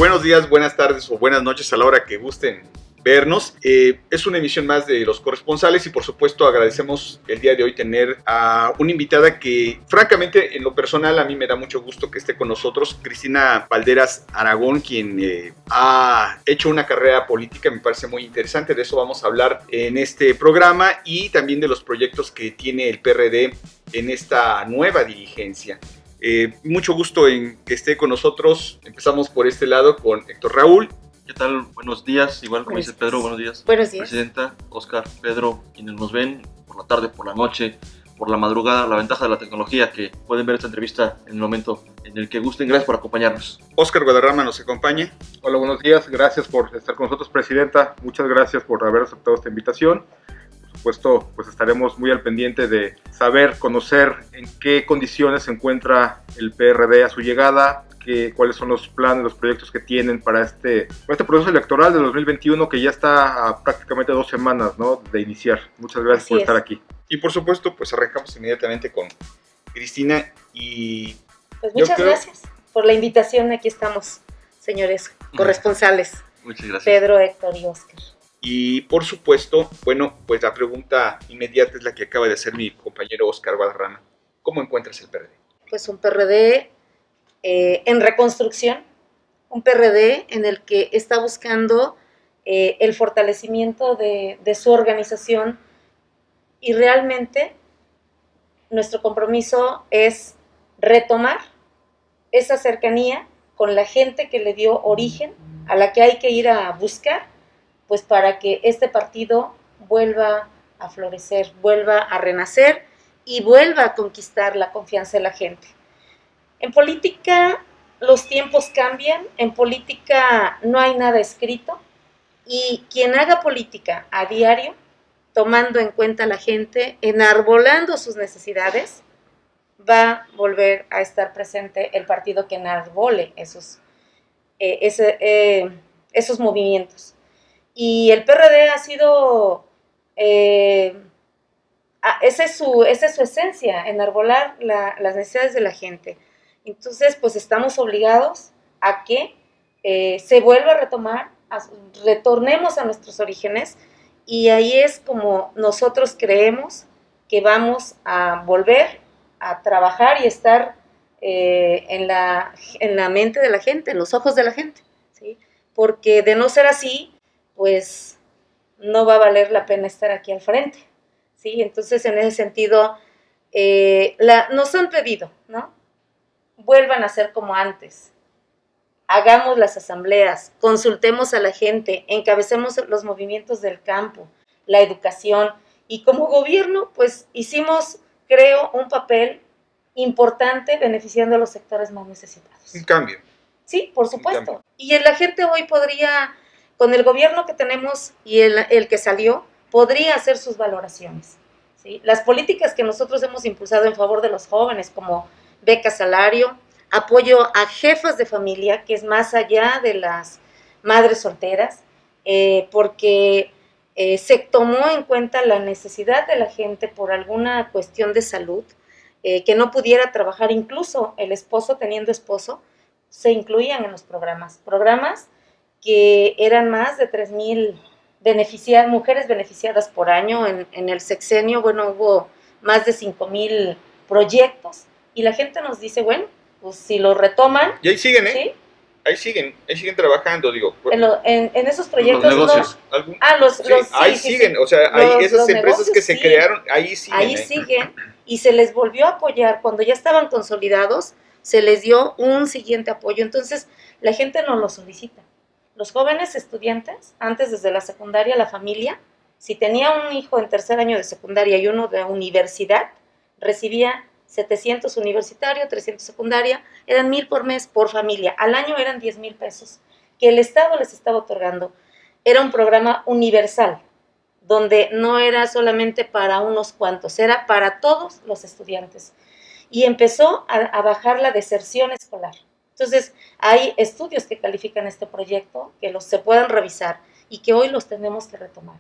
Buenos días, buenas tardes o buenas noches a la hora que gusten vernos. Es una emisión más de Los Corresponsales y por supuesto agradecemos el día de hoy tener a una invitada que francamente en lo personal a mí me da mucho gusto que esté con nosotros, Cristina Valderas Aragón, quien ha hecho una carrera política, me parece muy interesante. De eso vamos a hablar en este programa y también de los proyectos que tiene el PRD en esta nueva dirigencia. Mucho gusto en que esté con nosotros. Empezamos por este lado con Héctor Raúl. ¿Qué tal? Buenos días, igual como dice Pedro, buenos días. Buenos días. Presidenta, Oscar, Pedro, quienes nos ven por la tarde, por la noche, por la madrugada, la ventaja de la tecnología, que pueden ver esta entrevista en el momento en el que gusten. Gracias por acompañarnos. Oscar Guadarrama nos acompaña. Hola, buenos días, gracias por estar con nosotros, Presidenta. Muchas gracias por haber aceptado esta invitación. Por supuesto, pues estaremos muy al pendiente de saber, conocer en qué condiciones se encuentra el PRD a su llegada, cuáles son los planes, los proyectos que tienen para este proceso electoral de 2021 que ya está a prácticamente 2 semanas, ¿no?, de iniciar. Muchas gracias por estar aquí. Y por supuesto, pues arrancamos inmediatamente con Cristina y... Pues muchas gracias por la invitación. Aquí estamos, señores corresponsales. Muchas gracias. Pedro, Héctor y Oscar. Y por supuesto, bueno, pues la pregunta inmediata es la que acaba de hacer mi compañero Oscar Guadarrama. ¿Cómo encuentras el PRD? Pues un PRD en reconstrucción, un PRD en el que está buscando el fortalecimiento de su organización, y realmente nuestro compromiso es retomar esa cercanía con la gente que le dio origen, a la que hay que ir a buscar, pues para que este partido vuelva a florecer, vuelva a renacer y vuelva a conquistar la confianza de la gente. En política los tiempos cambian, en política no hay nada escrito, y quien haga política a diario, tomando en cuenta a la gente, enarbolando sus necesidades, va a volver a estar presente el partido que enarbole esos movimientos. Y el PRD ha sido, esa es su esencia, enarbolar las necesidades de la gente. Entonces, pues estamos obligados a que se vuelva a retomar, retornemos a nuestros orígenes, y ahí es como nosotros creemos que vamos a volver a trabajar y estar en la mente de la gente, en los ojos de la gente, ¿sí? Porque de no ser así, pues no va a valer la pena estar aquí al frente, ¿sí? Entonces, en ese sentido, nos han pedido, ¿no? Vuelvan a ser como antes, hagamos las asambleas, consultemos a la gente, encabecemos los movimientos del campo, la educación, y como gobierno, pues hicimos, creo, un papel importante beneficiando a los sectores más necesitados. Un cambio. Sí, por supuesto. Y la gente hoy podría, con el gobierno que tenemos y el que salió, podría hacer sus valoraciones, ¿sí? Las políticas que nosotros hemos impulsado en favor de los jóvenes, como beca salario, apoyo a jefas de familia, que es más allá de las madres solteras, porque se tomó en cuenta la necesidad de la gente por alguna cuestión de salud, que no pudiera trabajar, incluso el esposo, teniendo esposo, se incluían en los programas que eran más de 3,000 mujeres beneficiadas por año. En el sexenio, bueno, hubo más de 5,000 proyectos, y la gente nos dice, bueno, pues si lo retoman. Y ahí siguen, ¿eh? ¿Sí? Ahí siguen trabajando, digo. En esos proyectos. Los negocios. Ahí siguen, o sea, esas empresas que se crearon, ahí siguen. Ahí siguen, y se les volvió a apoyar. Cuando ya estaban consolidados, se les dio un siguiente apoyo. Entonces, la gente nos lo solicita. Los jóvenes estudiantes, antes desde la secundaria, la familia, si tenía un hijo en tercer año de secundaria y uno de universidad, recibía 700 universitario, 300 secundaria, eran 1,000 por mes por familia. Al año eran 10,000 pesos que el Estado les estaba otorgando. Era un programa universal, donde no era solamente para unos cuantos, era para todos los estudiantes. Y empezó a bajar la deserción escolar. Entonces, hay estudios que califican este proyecto, que se puedan revisar y que hoy los tenemos que retomar.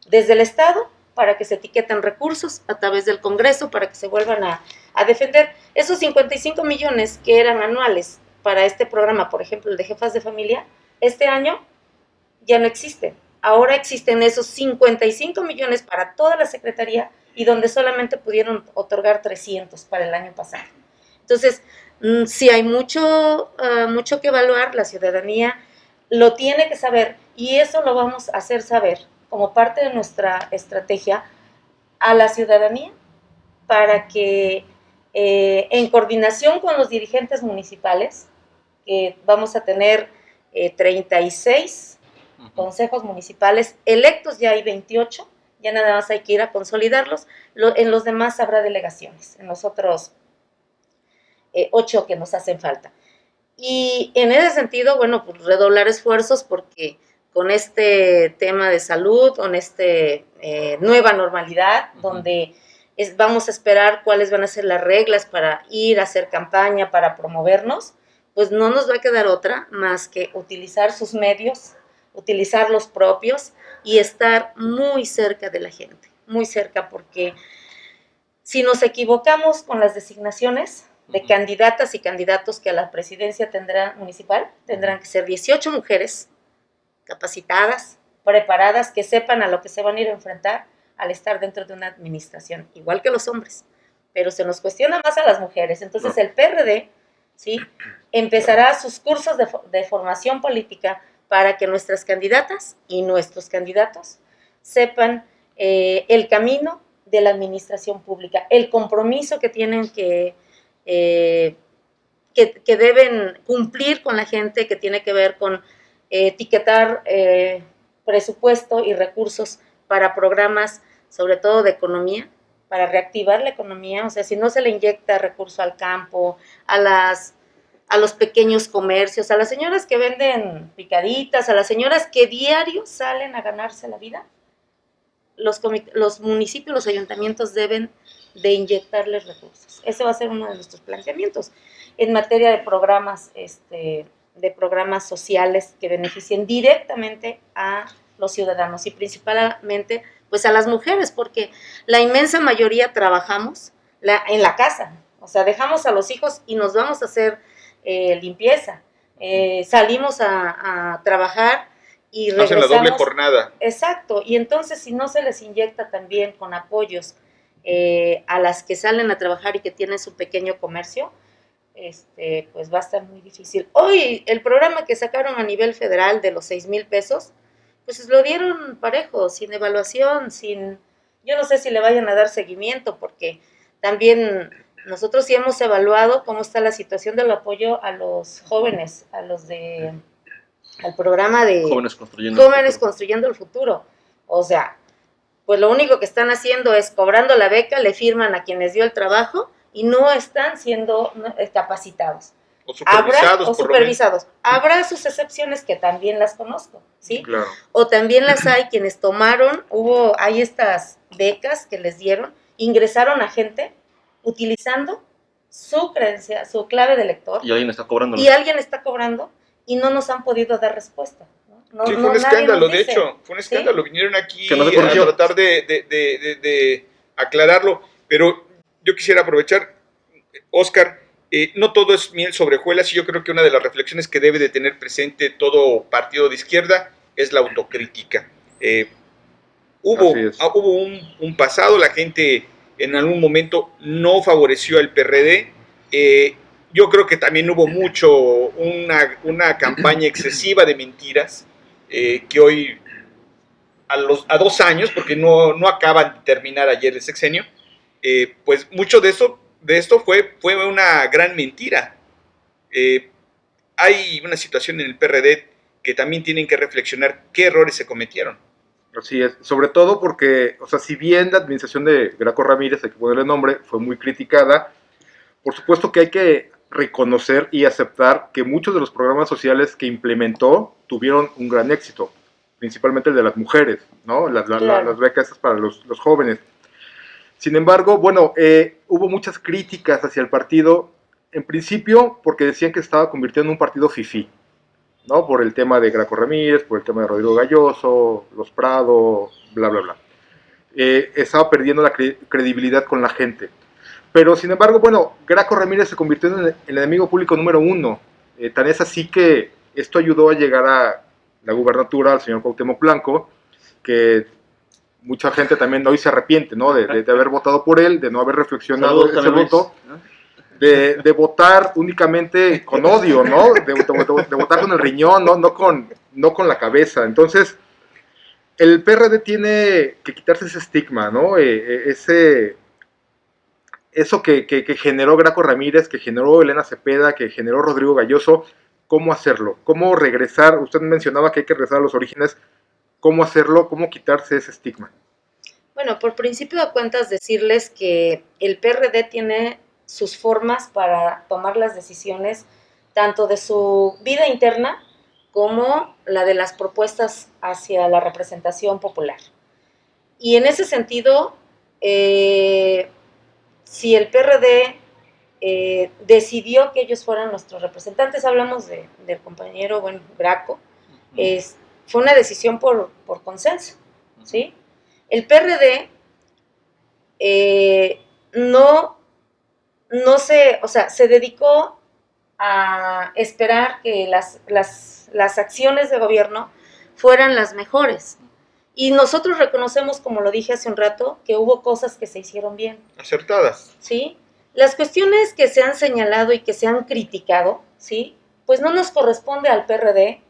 Desde el Estado, para que se etiqueten recursos, a través del Congreso, para que se vuelvan a defender esos 55 millones que eran anuales para este programa, por ejemplo, el de jefas de familia, este año ya no existen. Ahora existen esos 55 millones para toda la Secretaría y donde solamente pudieron otorgar 300 para el año pasado. Entonces, sí hay mucho que evaluar, la ciudadanía lo tiene que saber y eso lo vamos a hacer saber como parte de nuestra estrategia a la ciudadanía para que en coordinación con los dirigentes municipales, que vamos a tener 36 consejos municipales electos, ya hay 28, ya nada más hay que ir a consolidarlos, en los demás habrá delegaciones, en los otros 8 que nos hacen falta. Y en ese sentido, bueno, pues redoblar esfuerzos porque con este tema de salud, con este nueva normalidad, donde vamos a esperar cuáles van a ser las reglas para ir a hacer campaña, para promovernos, pues no nos va a quedar otra más que utilizar sus medios, utilizar los propios y estar muy cerca de la gente, muy cerca, porque si nos equivocamos con las designaciones de candidatas y candidatos que a la presidencia municipal, tendrán que ser 18 mujeres capacitadas, preparadas, que sepan a lo que se van a ir a enfrentar al estar dentro de una administración, igual que los hombres, pero se nos cuestiona más a las mujeres. Entonces el PRD, ¿sí?, empezará sus cursos de formación política para que nuestras candidatas y nuestros candidatos sepan el camino de la administración pública, el compromiso que tienen que deben cumplir con la gente, que tiene que ver con etiquetar presupuesto y recursos para programas, sobre todo de economía, para reactivar la economía. O sea, si no se le inyecta recurso al campo, a los pequeños comercios, a las señoras que venden picaditas, a las señoras que diario salen a ganarse la vida, los municipios, los ayuntamientos deben de inyectarles recursos. Ese va a ser uno de nuestros planteamientos en materia de programas sociales que beneficien directamente a los ciudadanos y principalmente pues a las mujeres, porque la inmensa mayoría trabajamos en la casa, o sea, dejamos a los hijos y nos vamos a hacer limpieza, salimos a trabajar y regresamos. Hacen la doble jornada. Exacto, y entonces si no se les inyecta también con apoyos a las que salen a trabajar y que tienen su pequeño comercio, pues va a estar muy difícil. Hoy el programa que sacaron a nivel federal de los 6,000 pesos, pues lo dieron parejo, sin evaluación, yo no sé si le vayan a dar seguimiento, porque también nosotros sí hemos evaluado cómo está la situación del apoyo a los jóvenes, al programa de Jóvenes Construyendo el Futuro. O sea, pues lo único que están haciendo es cobrando la beca, le firman a quien les dio el trabajo y no están siendo capacitados. O supervisados. Habrá sus excepciones que también las conozco, ¿sí? Claro. O también las hay quienes hay estas becas que les dieron, ingresaron a gente utilizando su creencia, su clave de lector. Y alguien está cobrando. Y no nos han podido dar respuesta. Sí, fue un escándalo, de hecho, fue un escándalo. ¿Sí? Vinieron aquí a tratar de aclararlo, pero yo quisiera aprovechar, Óscar, no todo es miel sobre hojuelas, y yo creo que una de las reflexiones que debe de tener presente todo partido de izquierda es la autocrítica. Hubo un pasado, la gente en algún momento no favoreció al PRD, yo creo que también hubo una campaña excesiva de mentiras, que hoy, a 2 años, porque no acaban de terminar ayer el sexenio, pues mucho de esto fue una gran mentira. Hay una situación en el PRD que también tienen que reflexionar qué errores se cometieron. Así es, sobre todo porque, o sea, si bien la administración de Graco Ramírez, hay que ponerle nombre, fue muy criticada, por supuesto que hay que reconocer y aceptar que muchos de los programas sociales que implementó tuvieron un gran éxito, principalmente el de las mujeres, ¿no? Las becas esas para los jóvenes. Sin embargo, bueno, hubo muchas críticas hacia el partido, en principio porque decían que estaba convirtiendo en un partido fifí, ¿no? Por el tema de Graco Ramírez, por el tema de Rodrigo Galloso, Los Prado, bla, bla, bla. Estaba perdiendo la credibilidad con la gente. Pero, sin embargo, bueno, Graco Ramírez se convirtió en el enemigo público número 1 Tan es así que esto ayudó a llegar a la gubernatura al señor Cuauhtémoc Blanco, que mucha gente también hoy se arrepiente, ¿no? De haber votado por él, de no haber reflexionado ese voto, de votar únicamente con odio, ¿no? De votar con el riñón, no con la cabeza. Entonces, el PRD tiene que quitarse ese estigma, ¿no? Eso que generó Graco Ramírez, que generó Elena Cepeda, que generó Rodrigo Galloso. ¿Cómo hacerlo? ¿Cómo regresar? Usted mencionaba que hay que regresar a los orígenes. ¿Cómo hacerlo? ¿Cómo quitarse ese estigma? Bueno, por principio de cuentas, decirles que el PRD tiene sus formas para tomar las decisiones, tanto de su vida interna como la de las propuestas hacia la representación popular. Y en ese sentido, si el PRD decidió que ellos fueran nuestros representantes, hablamos del compañero, Graco, fue una decisión por consenso, ¿sí? El PRD se dedicó a esperar que las acciones de gobierno fueran las mejores. Y nosotros reconocemos, como lo dije hace un rato, que hubo cosas que se hicieron bien. Acertadas. ¿Sí? Las cuestiones que se han señalado y que se han criticado, ¿sí? Pues no nos corresponde al PRD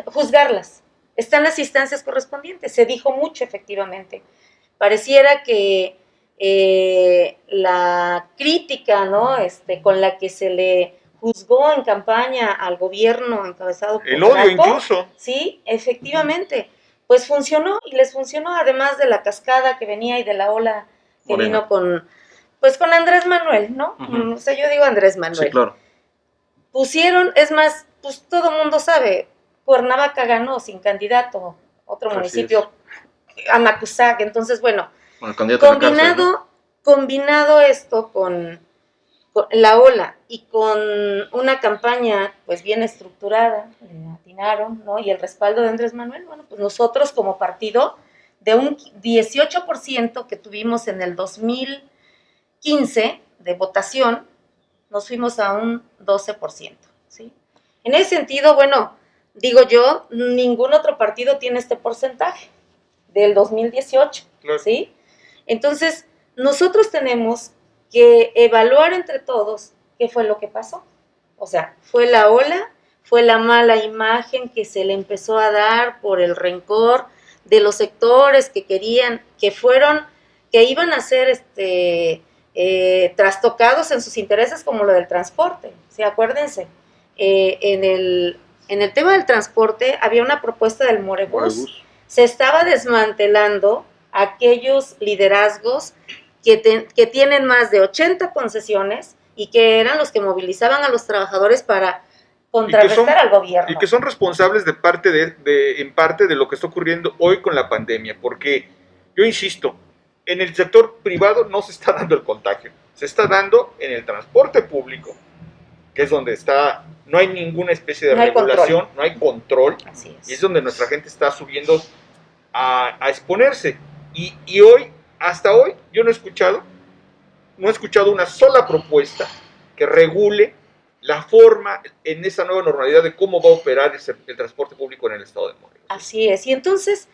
juzgarlas. Están las instancias correspondientes. Se dijo mucho, efectivamente. Pareciera que la crítica, ¿no? Con la que se le juzgó en campaña al gobierno encabezado por el odio Graco, incluso. Sí, efectivamente. Pues funcionó y les funcionó, además de la cascada que venía y de la ola que vino con Andrés Manuel, ¿no? O sea, yo digo Andrés Manuel. Sí, claro. Pusieron, es más, pues todo el mundo sabe, Cuernavaca ganó sin candidato, otro municipio, Amacuzac. Entonces, bueno, combinado esto con la ola y con una campaña pues bien estructurada, le atinaron, ¿no? Y el respaldo de Andrés Manuel, bueno, pues nosotros como partido, de un 18% que tuvimos en el 2015 de votación, nos fuimos a un 12%, ¿sí? En ese sentido, bueno, digo yo, ningún otro partido tiene este porcentaje del 2018, claro. ¿Sí? Entonces, nosotros tenemos que evaluar entre todos qué fue lo que pasó. O sea, fue la ola, fue la mala imagen que se le empezó a dar por el rencor de los sectores que querían, que iban a ser trastocados en sus intereses, como lo del transporte. ¿Sí? Acuérdense, en el tema del transporte había una propuesta del Morebús. Se estaba desmantelando aquellos liderazgos que tienen más de 80 concesiones y que eran los que movilizaban a los trabajadores para contrarrestar al gobierno. Y que son responsables en parte de lo que está ocurriendo hoy con la pandemia, porque yo insisto, en el sector privado no se está dando el contagio, se está dando en el transporte público, que es donde no hay ninguna especie de regulación, no hay control, Así es. Y es donde nuestra gente está subiendo a exponerse. Y hoy, hasta hoy, yo no he escuchado una sola propuesta que regule la forma en esa nueva normalidad de cómo va a operar el transporte público en el estado de Morelos. Así es, y entonces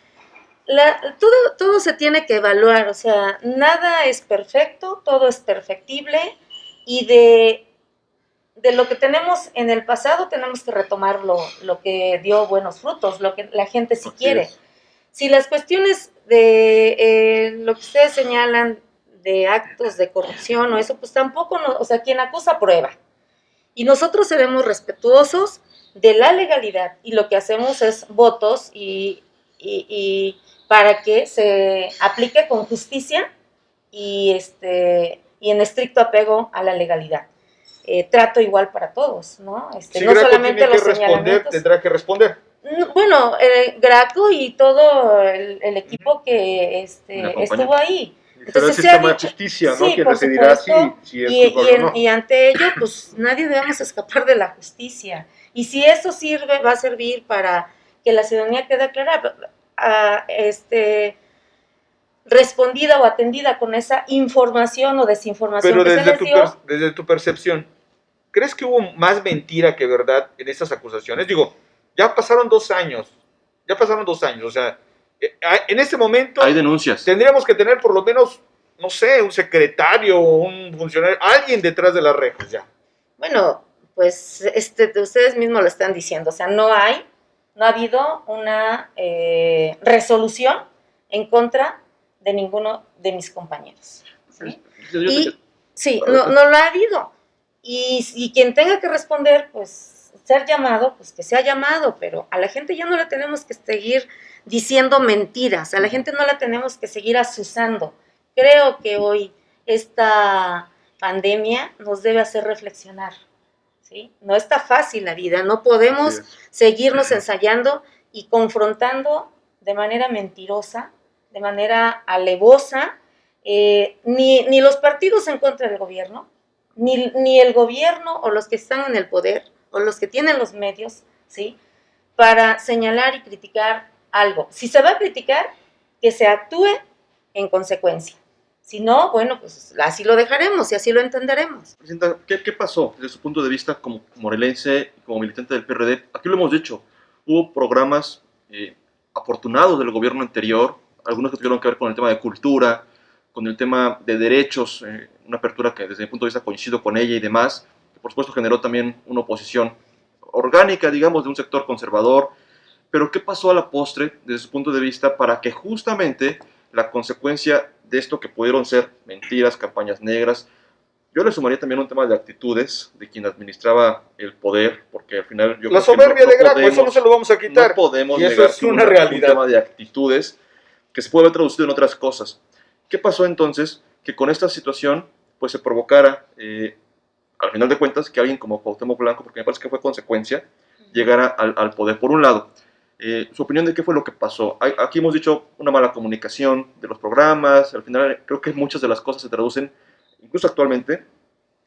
todo se tiene que evaluar, o sea, nada es perfecto, todo es perfectible, y de lo que tenemos en el pasado tenemos que retomar lo que dio buenos frutos, lo que la gente sí quiere. Es. Si las cuestiones de lo que ustedes señalan de actos de corrupción o eso, pues tampoco, o sea, quien acusa prueba. Y nosotros seremos respetuosos de la legalidad y lo que hacemos es votos y para que se aplique con justicia y en estricto apego a la legalidad. Trato igual para todos, ¿no? Si no Graco solamente tiene los que responder, señalamientos. tendrá que responder. Bueno, Graco y todo el equipo que estuvo ahí. Entonces, el sistema de justicia, ¿no? Sí, Quien por decidirá supuesto, si es culpable o no. y ante ello, pues nadie debemos escapar de la justicia. Y si eso va a servir para que la ciudadanía quede clara, respondida o atendida con esa información o desinformación pero que se les dio. desde tu percepción, ¿crees que hubo más mentira que verdad en estas acusaciones? Digo, ya pasaron 2 años, o sea, en este momento Hay denuncias. tendríamos que tener por lo menos, no sé, un secretario, un funcionario, alguien detrás de las rejas ya. Bueno, pues ustedes mismos lo están diciendo, o sea, no ha habido una resolución en contra de ninguno de mis compañeros. ¿Sí? Y sí, no lo ha habido. Y quien tenga que responder, pues ser llamado, pues que sea llamado, pero a la gente ya no le tenemos que seguir diciendo mentiras, a la gente no la tenemos que seguir asusando. Creo que hoy esta pandemia nos debe hacer reflexionar, ¿sí? No está fácil la vida, no podemos seguirnos ensayando y confrontando de manera mentirosa, de manera alevosa, ni los partidos en contra del gobierno, ni el gobierno o los que están en el poder o los que tienen los medios, ¿sí? Para señalar y criticar algo. Si se va a criticar, que se actúe en consecuencia. Si no, bueno, pues así lo dejaremos y así lo entenderemos. Presidenta, ¿qué pasó desde su punto de vista como morelense y como militante del PRD? Aquí lo hemos dicho, hubo programas afortunados del gobierno anterior, algunos que tuvieron que ver con el tema de cultura, con el tema de derechos, una apertura que desde mi punto de vista coincido con ella y demás, que por supuesto generó también una oposición orgánica, digamos, de un sector conservador. Pero ¿qué pasó a la postre desde su punto de vista para que justamente la consecuencia de esto que pudieron ser mentiras, campañas negras, yo le sumaría también un tema de actitudes de quien administraba el poder, porque al final yo la creo soberbia que de Graco, eso no se lo vamos a quitar. No podemos y eso negar es una un realidad. tema de actitudes que se puede haber traducido en otras cosas. ¿Qué pasó entonces? Que con esta situación pues se provocara, al final de cuentas, que alguien como Cuauhtémoc Blanco, porque me parece que fue consecuencia, llegara al poder. Por un lado, su opinión de qué fue lo que pasó. Aquí hemos dicho una mala comunicación de los programas, al final creo que muchas de las cosas se traducen, incluso actualmente,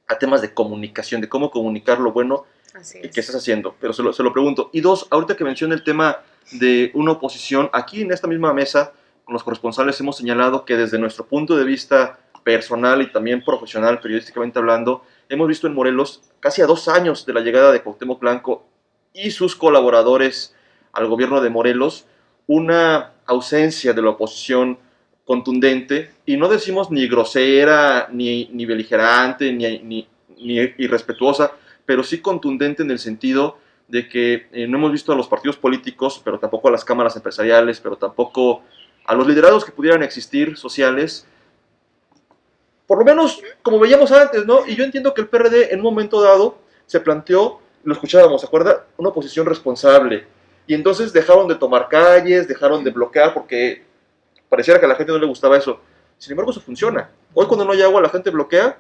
a temas de comunicación, de cómo comunicar lo bueno que estás haciendo, pero se lo pregunto. Y dos, ahorita que menciona el tema de una oposición, aquí en esta misma mesa, con los corresponsales hemos señalado que desde nuestro punto de vista personal y también profesional, periodísticamente hablando, hemos visto en Morelos, casi a 2 años de la llegada de Cuauhtémoc Blanco y sus colaboradores al gobierno de Morelos, una ausencia de la oposición contundente, y no decimos ni grosera, ni beligerante, ni irrespetuosa, pero sí contundente en el sentido de que no hemos visto a los partidos políticos, pero tampoco a las cámaras empresariales, pero tampoco a los liderados que pudieran existir sociales, por lo menos como veíamos antes, ¿no? Y yo entiendo que el PRD en un momento dado se planteó, lo escuchábamos, ¿se acuerda? Una oposición responsable. Y entonces dejaron de tomar calles, dejaron de bloquear porque pareciera que a la gente no le gustaba eso. Sin embargo, eso funciona. Hoy cuando no hay agua la gente bloquea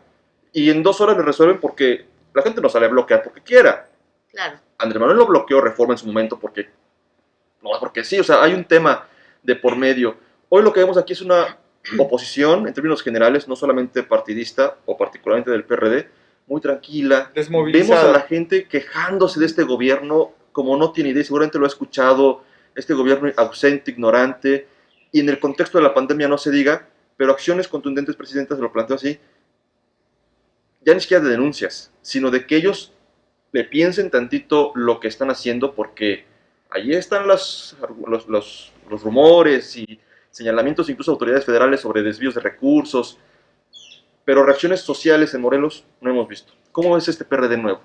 y en 2 horas le resuelven porque la gente no sale a bloquear porque quiera. Claro. Andrés Manuel lo bloqueó Reforma en su momento porque sí, o sea, hay un tema de por medio. Hoy lo que vemos aquí es una oposición, en términos generales, no solamente partidista o particularmente del PRD, muy tranquila. Desmovilizada. Vemos a la gente quejándose de este gobierno como no tiene idea, seguramente lo ha escuchado, este gobierno ausente, ignorante, y en el contexto de la pandemia no se diga, pero acciones contundentes, Presidenta, se lo planteo así, ya ni siquiera de denuncias, sino de que ellos le piensen tantito lo que están haciendo, porque allí están los rumores y señalamientos incluso de autoridades federales sobre desvíos de recursos, pero reacciones sociales en Morelos no hemos visto. ¿Cómo es este PRD nuevo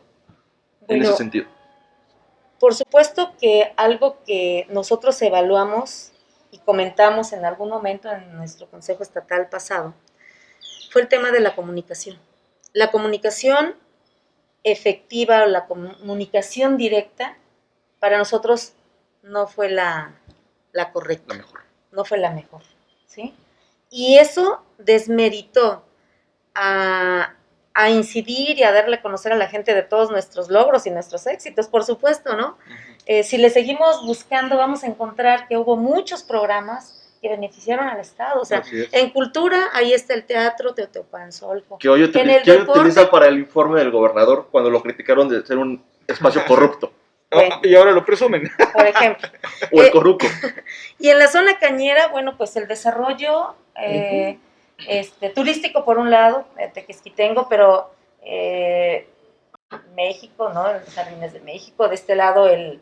en ese sentido? Por supuesto que algo que nosotros evaluamos y comentamos en algún momento en nuestro Consejo Estatal pasado fue el tema de la comunicación. La comunicación efectiva o la comunicación directa para nosotros no fue la correcta. La mejor. No fue la mejor, ¿sí? Y eso desmeritó a incidir y a darle a conocer a la gente de todos nuestros logros y nuestros éxitos, por supuesto, ¿no? Si le seguimos buscando, vamos a encontrar que hubo muchos programas que beneficiaron al Estado. O sea, en cultura, ahí está el teatro Teotihuacán-Solco. Que hoy utiliza para el informe del gobernador cuando lo criticaron de ser un espacio corrupto. Bueno, y ahora lo presumen. Por ejemplo. O el corrupto. Y en la zona cañera, bueno, pues el desarrollo turístico por un lado, Tequesquitengo, pero México, ¿no? En los Jardines de México, de este lado el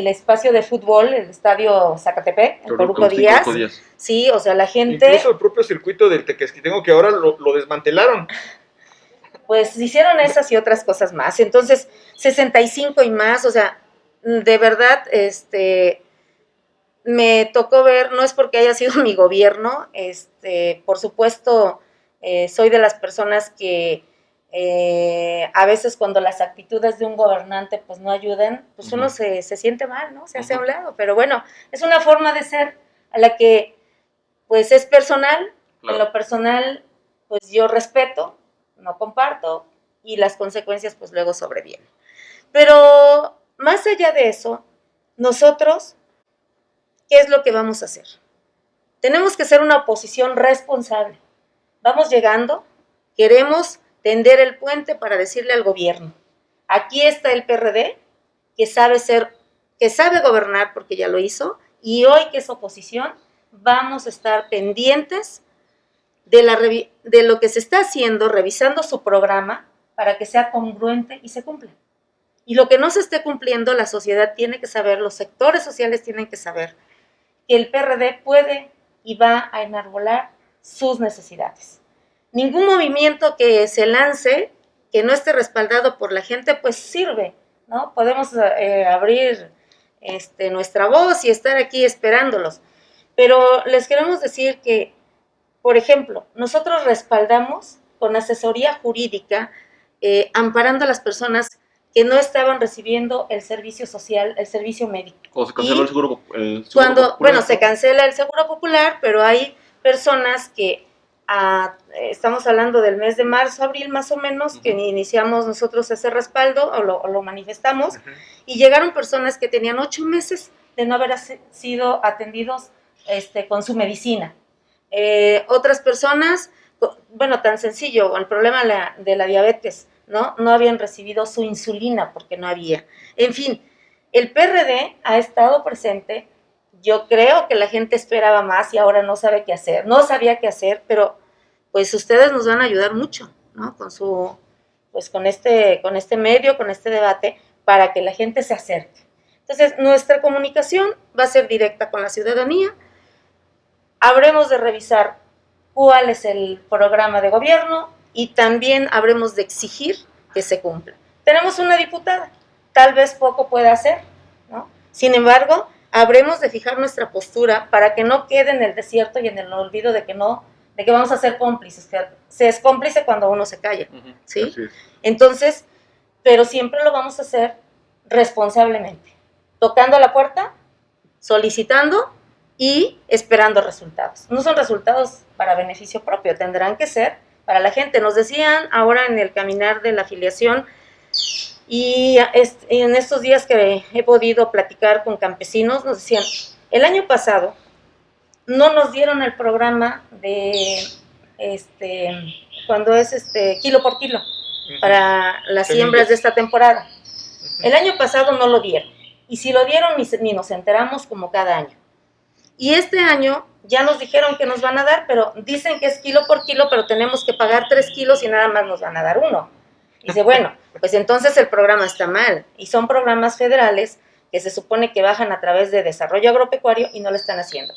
espacio de fútbol, el estadio Zacatepec, en Coruco Díaz. Sí, o sea, la gente... Incluso el propio circuito del Tequesquitengo, que ahora lo desmantelaron. Pues hicieron esas y otras cosas más. Entonces, 65 y más, o sea, de verdad, me tocó ver, no es porque haya sido mi gobierno, por supuesto, soy de las personas que a veces cuando las actitudes de un gobernante pues no ayudan, pues uno se siente mal, ¿no? Se hace a un lado, pero bueno, es una forma de ser a la que pues es personal, claro. En lo personal pues yo respeto, no comparto y las consecuencias pues luego sobrevienen. Pero más allá de eso, nosotros, ¿qué es lo que vamos a hacer? Tenemos que ser una oposición responsable. Vamos llegando, queremos tender el puente para decirle al gobierno, aquí está el PRD, que sabe gobernar porque ya lo hizo, y hoy que es oposición, vamos a estar pendientes de lo que se está haciendo, revisando su programa, para que sea congruente y se cumpla. Y lo que no se esté cumpliendo, la sociedad tiene que saber, los sectores sociales tienen que saber, que el PRD puede y va a enarbolar sus necesidades. Ningún movimiento que se lance, que no esté respaldado por la gente, pues sirve, ¿no? Podemos abrir nuestra voz y estar aquí esperándolos. Pero les queremos decir que, por ejemplo, nosotros respaldamos con asesoría jurídica, amparando a las personas que no estaban recibiendo el servicio social, el servicio médico. O se canceló el seguro popular. Bueno, se cancela el seguro popular, pero hay personas que, estamos hablando del mes de marzo, abril más o menos, que iniciamos nosotros ese respaldo o lo manifestamos, y llegaron personas que tenían 8 meses de no haber sido atendidos con su medicina. Otras personas, bueno, tan sencillo, el problema de la diabetes, no habían recibido su insulina porque no había. En fin, el PRD ha estado presente. Yo creo que la gente esperaba más y ahora no sabe qué hacer, no sabía qué hacer, pero pues ustedes nos van a ayudar mucho, ¿no? Con este medio, con este debate, para que la gente se acerque. Entonces, nuestra comunicación va a ser directa con la ciudadanía. Habremos de revisar cuál es el programa de gobierno y también habremos de exigir que se cumpla. Tenemos una diputada, tal vez poco pueda hacer, ¿no? Sin embargo, habremos de fijar nuestra postura para que no quede en el desierto y en el olvido de que vamos a ser cómplices, que se es cómplice cuando uno se calla, ¿sí? Entonces, pero siempre lo vamos a hacer responsablemente, tocando la puerta, solicitando y esperando resultados. No son resultados para beneficio propio, tendrán que ser para la gente. Nos decían ahora en el caminar de la afiliación, y en estos días que he podido platicar con campesinos, nos decían, el año pasado no nos dieron el programa de cuando es kilo por kilo para las siembras de esta temporada. El año pasado no lo dieron, y si lo dieron ni nos enteramos, como cada año. Y este año ya nos dijeron que nos van a dar, pero dicen que es kilo por kilo, pero tenemos que pagar 3 kilos y nada más nos van a dar 1. Dice, bueno, pues entonces el programa está mal, y son programas federales que se supone que bajan a través de desarrollo agropecuario y no lo están haciendo.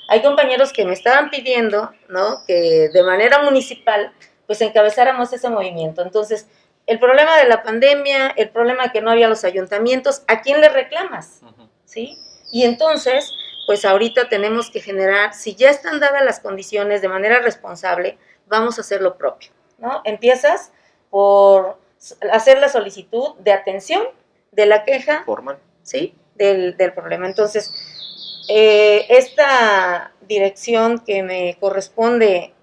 Hay compañeros que me estaban pidiendo, ¿no?, que de manera municipal pues encabezáramos ese movimiento. Entonces, el problema de la pandemia, el problema de que no había los ayuntamientos, ¿a quién le reclamas? ¿Sí? Y entonces, pues ahorita tenemos que generar, si ya están dadas las condiciones de manera responsable, vamos a hacer lo propio, ¿no? Empiezas por hacer la solicitud de atención de la queja formal, ¿sí?, del problema. Entonces, esta dirección que me corresponde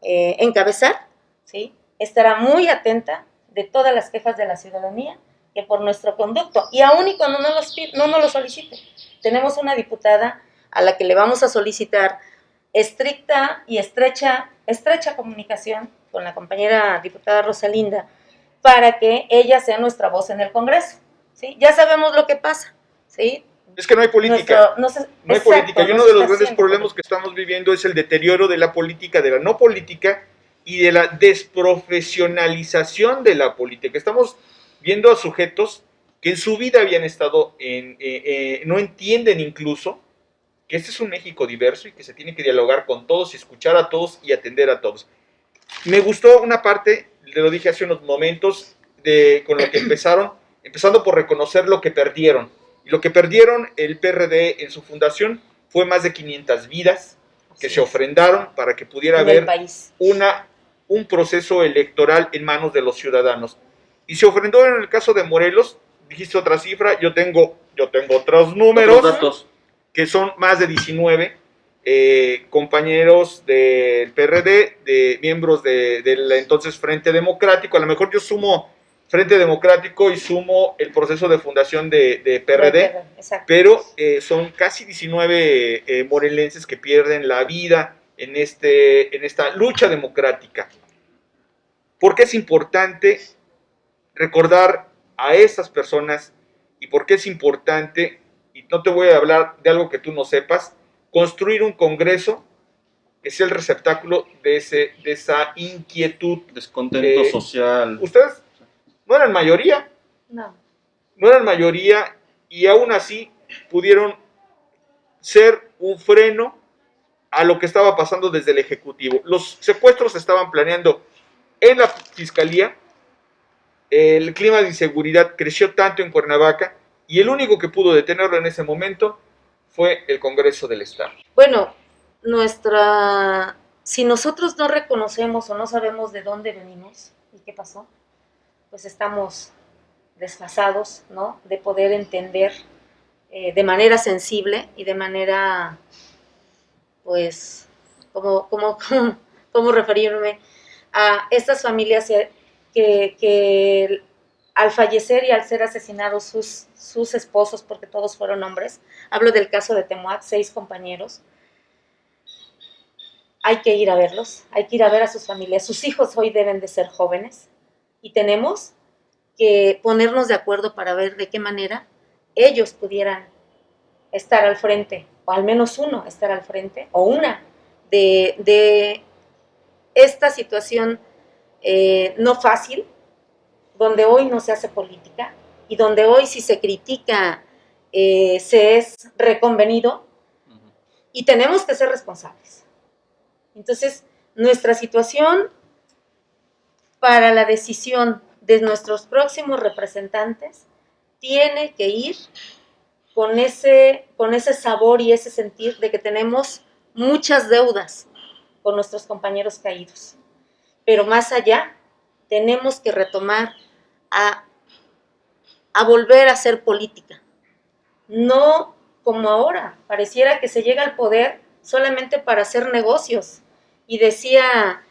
encabezar, ¿sí?, estará muy atenta de todas las quejas de la ciudadanía que por nuestro conducto, y aún y cuando no nos lo solicite, tenemos una diputada a la que le vamos a solicitar estricta y estrecha comunicación con la compañera diputada Rosalinda, para que ella sea nuestra voz en el Congreso, ¿sí? Ya sabemos lo que pasa, ¿sí? Es que no hay política. No hay política. Y uno de los grandes problemas que estamos viviendo es el deterioro de la política, de la no política, y de la desprofesionalización de la política. Estamos viendo a sujetos que en su vida habían estado no entienden incluso que este es un México diverso y que se tiene que dialogar con todos y escuchar a todos y atender a todos. Me gustó una parte, le lo dije hace unos momentos, con lo que empezando por reconocer lo que perdieron. Y lo que perdieron el PRD en su fundación fue más de 500 vidas que se ofrendaron para que pudiera haber un proceso electoral en manos de los ciudadanos. Y se ofrendó en el caso de Morelos, dijiste otra cifra, yo tengo otros números. Otros datos. Que son más de 19 compañeros del PRD, de miembros del entonces Frente Democrático. A lo mejor yo sumo Frente Democrático y sumo el proceso de fundación de PRD, pero son casi 19 morelenses que pierden la vida en esta lucha democrática. ¿Por qué es importante recordar a esas personas y por qué es importante, y no te voy a hablar de algo que tú no sepas, construir un congreso que sea el receptáculo de esa inquietud? Descontento social. Ustedes no eran mayoría. No eran mayoría y aún así pudieron ser un freno a lo que estaba pasando desde el Ejecutivo. Los secuestros se estaban planeando en la Fiscalía, el clima de inseguridad creció tanto en Cuernavaca y el único que pudo detenerlo en ese momento fue el Congreso del Estado. Bueno, si nosotros no reconocemos o no sabemos de dónde venimos y qué pasó, pues estamos desfasados, ¿no? De poder entender de manera sensible y de manera, pues, ¿cómo referirme a estas familias que al fallecer y al ser asesinados sus esposos, porque todos fueron hombres? Hablo del caso de Temoac, 6 compañeros. Hay que ir a verlos, hay que ir a ver a sus familias. Sus hijos hoy deben de ser jóvenes y tenemos que ponernos de acuerdo para ver de qué manera ellos pudieran estar al frente, o al menos uno estar al frente, o una de esta situación no fácil, donde hoy no se hace política y donde hoy si se critica se es reconvenido y tenemos que ser responsables. Entonces, nuestra situación para la decisión de nuestros próximos representantes tiene que ir con ese sabor y ese sentir de que tenemos muchas deudas con nuestros compañeros caídos. Pero más allá, tenemos que retomar a volver a hacer política. No como ahora, pareciera que se llega al poder solamente para hacer negocios. Y decía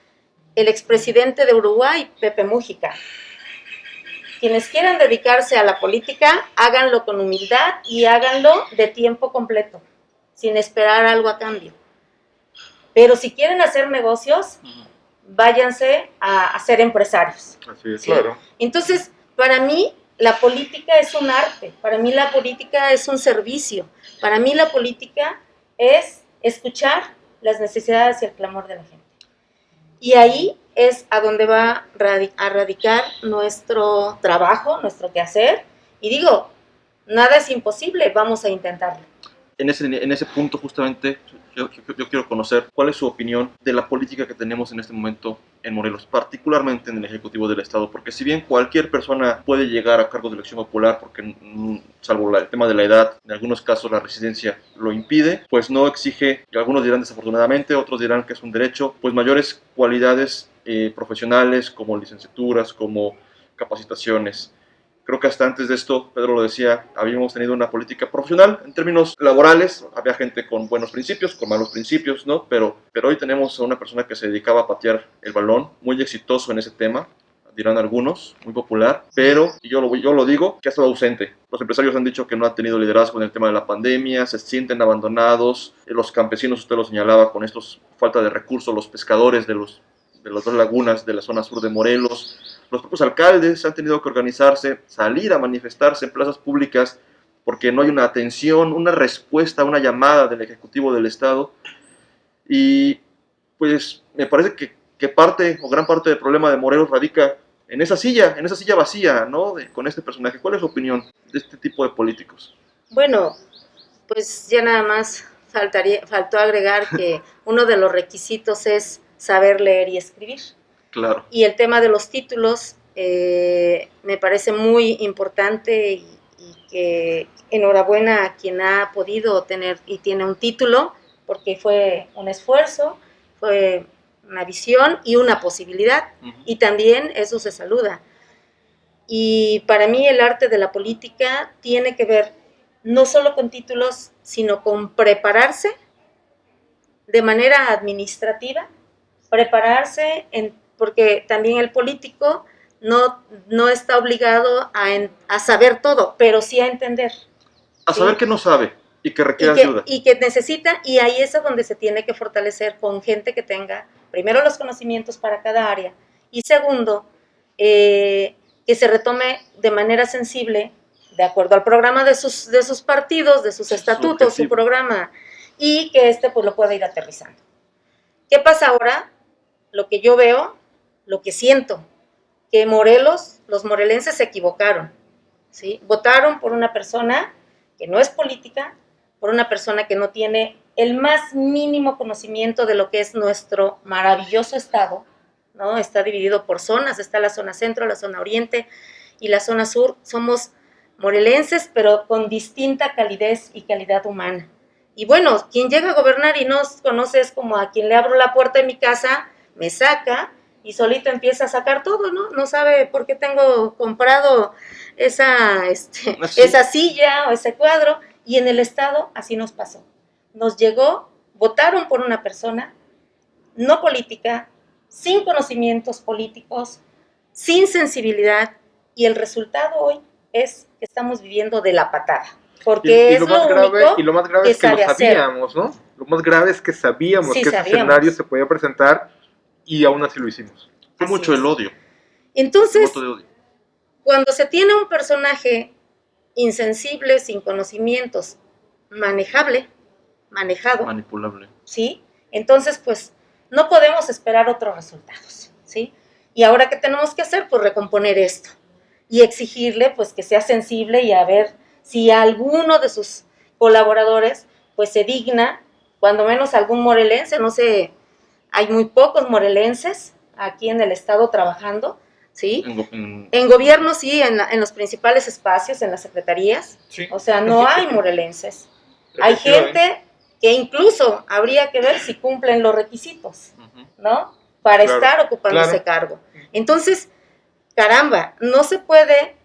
el expresidente de Uruguay, Pepe Mújica, quienes quieran dedicarse a la política, háganlo con humildad y háganlo de tiempo completo, sin esperar algo a cambio. Pero si quieren hacer negocios, váyanse a ser empresarios. Así es, ¿sí? Claro. Entonces, para mí, la política es un arte, para mí la política es un servicio, para mí la política es escuchar las necesidades y el clamor de la gente. Y ahí es a donde va a radicar nuestro trabajo, nuestro quehacer. Y digo, nada es imposible, vamos a intentarlo. En ese punto justamente yo quiero conocer cuál es su opinión de la política que tenemos en este momento en Morelos, particularmente en el Ejecutivo del Estado, porque si bien cualquier persona puede llegar a cargos de elección popular, porque salvo el tema de la edad, en algunos casos la residencia lo impide, pues no exige, y algunos dirán desafortunadamente, otros dirán que es un derecho, pues mayores cualidades profesionales como licenciaturas, como capacitaciones. Creo que hasta antes de esto, Pedro lo decía, habíamos tenido una política profesional en términos laborales, había gente con buenos principios, con malos principios, ¿no? Pero hoy tenemos a una persona que se dedicaba a patear el balón, muy exitoso en ese tema, dirán algunos, muy popular, pero yo lo digo, que ha estado ausente. Los empresarios han dicho que no ha tenido liderazgo en el tema de la pandemia, se sienten abandonados, los campesinos, usted lo señalaba, con estos falta de recursos, los pescadores de las 2 lagunas de la zona sur de Morelos, los propios alcaldes han tenido que organizarse, salir a manifestarse en plazas públicas porque no hay una atención, una respuesta, una llamada del Ejecutivo del Estado. Y pues me parece que que parte o gran parte del problema de Morelos radica en esa silla vacía, ¿no? Con este personaje. ¿Cuál es su opinión de este tipo de políticos? Bueno, pues ya nada más faltó agregar que uno de los requisitos es saber leer y escribir. Claro. Y el tema de los títulos me parece muy importante y que enhorabuena a quien ha podido tener y tiene un título, porque fue un esfuerzo, fue una visión y una posibilidad, y también eso se saluda. Y para mí el arte de la política tiene que ver no solo con títulos, sino con prepararse de manera administrativa, prepararse, porque también el político no está obligado a saber todo, pero sí a entender. A saber que no sabe y que requiere ayuda. Y que necesita, y ahí es donde se tiene que fortalecer con gente que tenga, primero, los conocimientos para cada área, y segundo, que se retome de manera sensible, de acuerdo al programa de sus partidos, de sus estatutos, su programa, y que pues lo pueda ir aterrizando. ¿Qué pasa ahora? Lo que yo veo, lo que siento, que los morelenses se equivocaron, ¿sí? Votaron por una persona que no es política, por una persona que no tiene el más mínimo conocimiento de lo que es nuestro maravilloso estado, ¿no? Está dividido por zonas, está la zona centro, la zona oriente y la zona sur. Somos morelenses, pero con distinta calidez y calidad humana. Y bueno, quien llega a gobernar y no conoce es como a quien le abro la puerta de mi casa, me saca y solito empieza a sacar todo, ¿no? No sabe por qué tengo comprado esa silla o ese cuadro, y en el estado así nos pasó. Nos llegó, votaron por una persona no política, sin conocimientos políticos, sin sensibilidad, y el resultado hoy es que estamos viviendo de la patada. Porque y lo más grave es que lo sabíamos, ¿no? Lo más grave es que sabíamos que ese escenario se podía presentar y aún así lo hicimos. Fue mucho el odio. Entonces, cuando se tiene un personaje insensible, sin conocimientos, manejado, manipulable, ¿sí? Entonces, pues, no podemos esperar otros resultados, ¿sí? Y ahora, ¿qué tenemos que hacer? Pues recomponer esto y exigirle, pues, que sea sensible y a ver si alguno de sus colaboradores, pues, se digna, cuando menos algún morelense, no sé, hay muy pocos morelenses aquí en el estado trabajando, ¿sí? En gobierno sí, en los principales espacios, en las secretarías, sí. O sea, no hay morelenses. Hay gente que incluso habría que ver si cumplen los requisitos, ¿no? Para estar ocupando ese cargo. Entonces, caramba, no se puede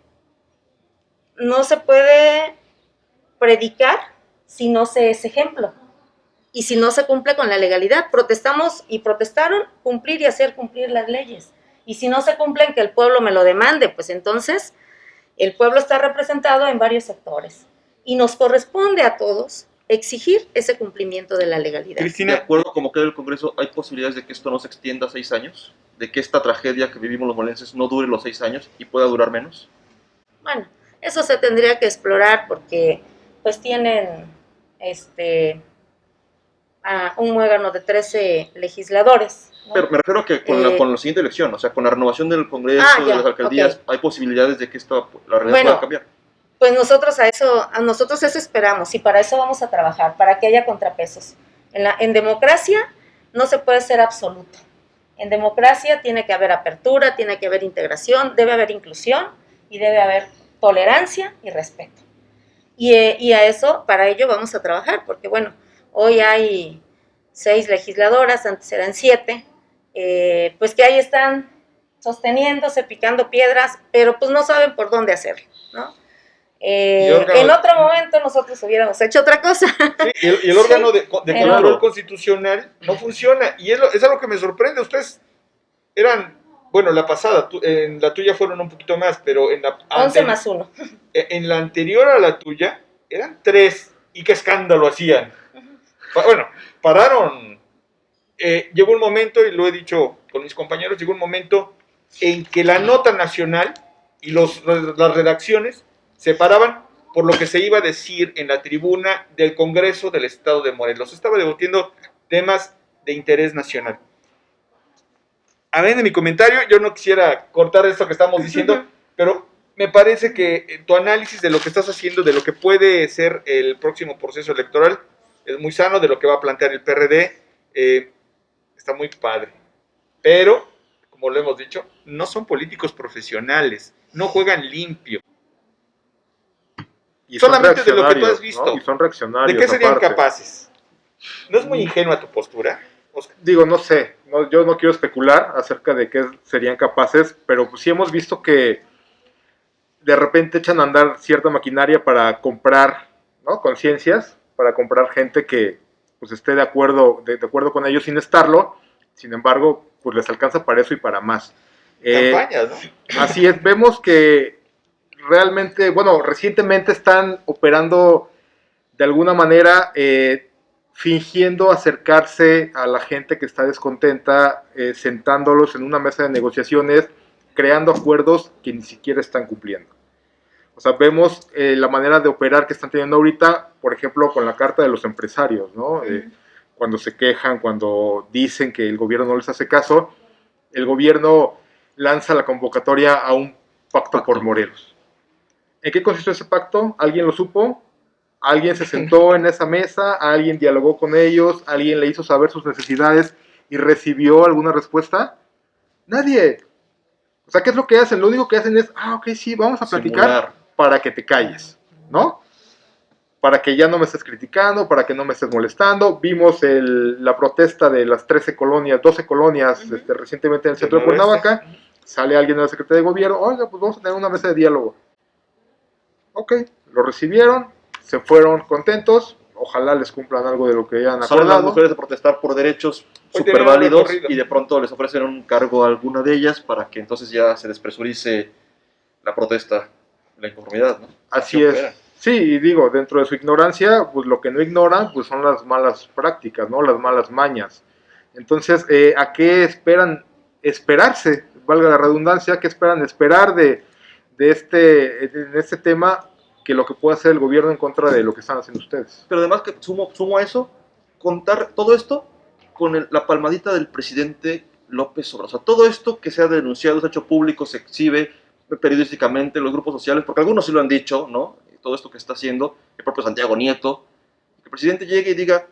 predicar si no se es ejemplo y si no se cumple con la legalidad. Protestamos y protestaron cumplir y hacer cumplir las leyes. Y si no se cumplen, que el pueblo me lo demande, pues entonces el pueblo está representado en varios sectores y nos corresponde a todos exigir ese cumplimiento de la legalidad. Cristina, de acuerdo como queda el Congreso, ¿hay posibilidades de que esto no se extienda a 6 años? ¿De que esta tragedia que vivimos los morelenses no dure los 6 años y pueda durar menos? Bueno, eso se tendría que explorar porque pues tienen un muégano de 13 legisladores, ¿no? Pero me refiero a que con la siguiente elección, o sea, con la renovación del Congreso, de las alcaldías, ¿hay posibilidades de que la realidad pueda cambiar? Pues nosotros eso esperamos y para eso vamos a trabajar, para que haya contrapesos. En democracia no se puede ser absoluto. En democracia tiene que haber apertura, tiene que haber integración, debe haber inclusión y debe haber tolerancia y respeto. Y para ello vamos a trabajar, porque bueno, hoy hay 6 legisladoras, antes eran 7, pues que ahí están sosteniéndose, picando piedras, pero pues no saben por dónde hacerlo, ¿no? En otro momento nosotros hubiéramos hecho otra cosa. Sí, y el órgano de control constitucional no funciona, y es algo que me sorprende. Ustedes eran, bueno, la pasada, en la tuya fueron un poquito más, pero en la 11 más 1. En la anterior a la tuya eran 3, y qué escándalo hacían. Bueno, pararon. Llegó un momento, y lo he dicho con mis compañeros, llegó un momento en que la nota nacional y las redacciones se paraban por lo que se iba a decir en la tribuna del Congreso del Estado de Morelos. Estaba debatiendo temas de interés nacional. amén de mi comentario, yo no quisiera cortar esto que estamos diciendo, pero me parece que tu análisis de lo que estás haciendo, de lo que puede ser el próximo proceso electoral, es muy sano, de lo que va a plantear el PRD, está muy padre. Pero, como lo hemos dicho, no son políticos profesionales, no juegan limpio. Y son Solamente de lo que tú has reaccionarios, visto. ¿no? Y son reaccionarios. ¿De qué serían aparte. capaces? ¿No es muy ingenua tu postura, Oscar? Digo, no sé, yo no quiero especular acerca de qué serían capaces, pero pues sí hemos visto que de repente echan a andar cierta maquinaria para comprar, ¿no? Conciencias, para comprar gente que pues esté de acuerdo con ellos sin estarlo. Sin embargo, pues les alcanza para eso y para más. Campañas, ¿no? Así es, vemos que realmente, bueno, recientemente están operando de alguna manera fingiendo acercarse a la gente que está descontenta, sentándolos en una mesa de negociaciones, creando acuerdos que ni siquiera están cumpliendo. O sea, vemos la manera de operar que están teniendo ahorita, por ejemplo, con la carta de los empresarios, ¿no? Cuando se quejan, cuando dicen que el gobierno no les hace caso, el gobierno lanza la convocatoria a un pacto por Morelos. ¿En qué consistió ese pacto? ¿Alguien lo supo? ¿Alguien se sentó en esa mesa? ¿Alguien dialogó con ellos? ¿Alguien le hizo saber sus necesidades y recibió alguna respuesta? Nadie. O sea, ¿qué es lo que hacen? Lo único que hacen es, ok, sí, vamos a platicar Simular. para que te calles, ¿no? Para que ya no me estés criticando, para que no me estés molestando. Vimos la protesta de las 12 colonias recientemente en el centro de Cuernavaca. Sale alguien de la Secretaría de Gobierno, oiga, pues vamos a tener una mesa de diálogo. Ok, lo recibieron, se fueron contentos, ojalá les cumplan algo de lo que hayan Salen las acordado. mujeres de protestar por derechos Hoy súper tenían un válidos recorrido. y de pronto les ofrecen un cargo a alguna de ellas para que entonces ya se despresurice la protesta, la inconformidad, ¿no? Así ¿Qué es. operan? Sí, y digo, dentro de su ignorancia, pues lo que no ignoran, pues son las malas prácticas, ¿no? Las malas mañas. Entonces, ¿a qué esperan esperarse? Valga la redundancia, ¿qué esperan esperar en este tema que lo que puede hacer el gobierno en contra de lo que están haciendo ustedes? Pero además que sumo a eso, contar todo esto con la palmadita del presidente López Obrador. O sea, todo esto que se ha denunciado, se ha hecho público, se exhibe periodísticamente en los grupos sociales, porque algunos sí lo han dicho, ¿no? Todo esto que está haciendo el propio Santiago Nieto, que el presidente llegue y diga,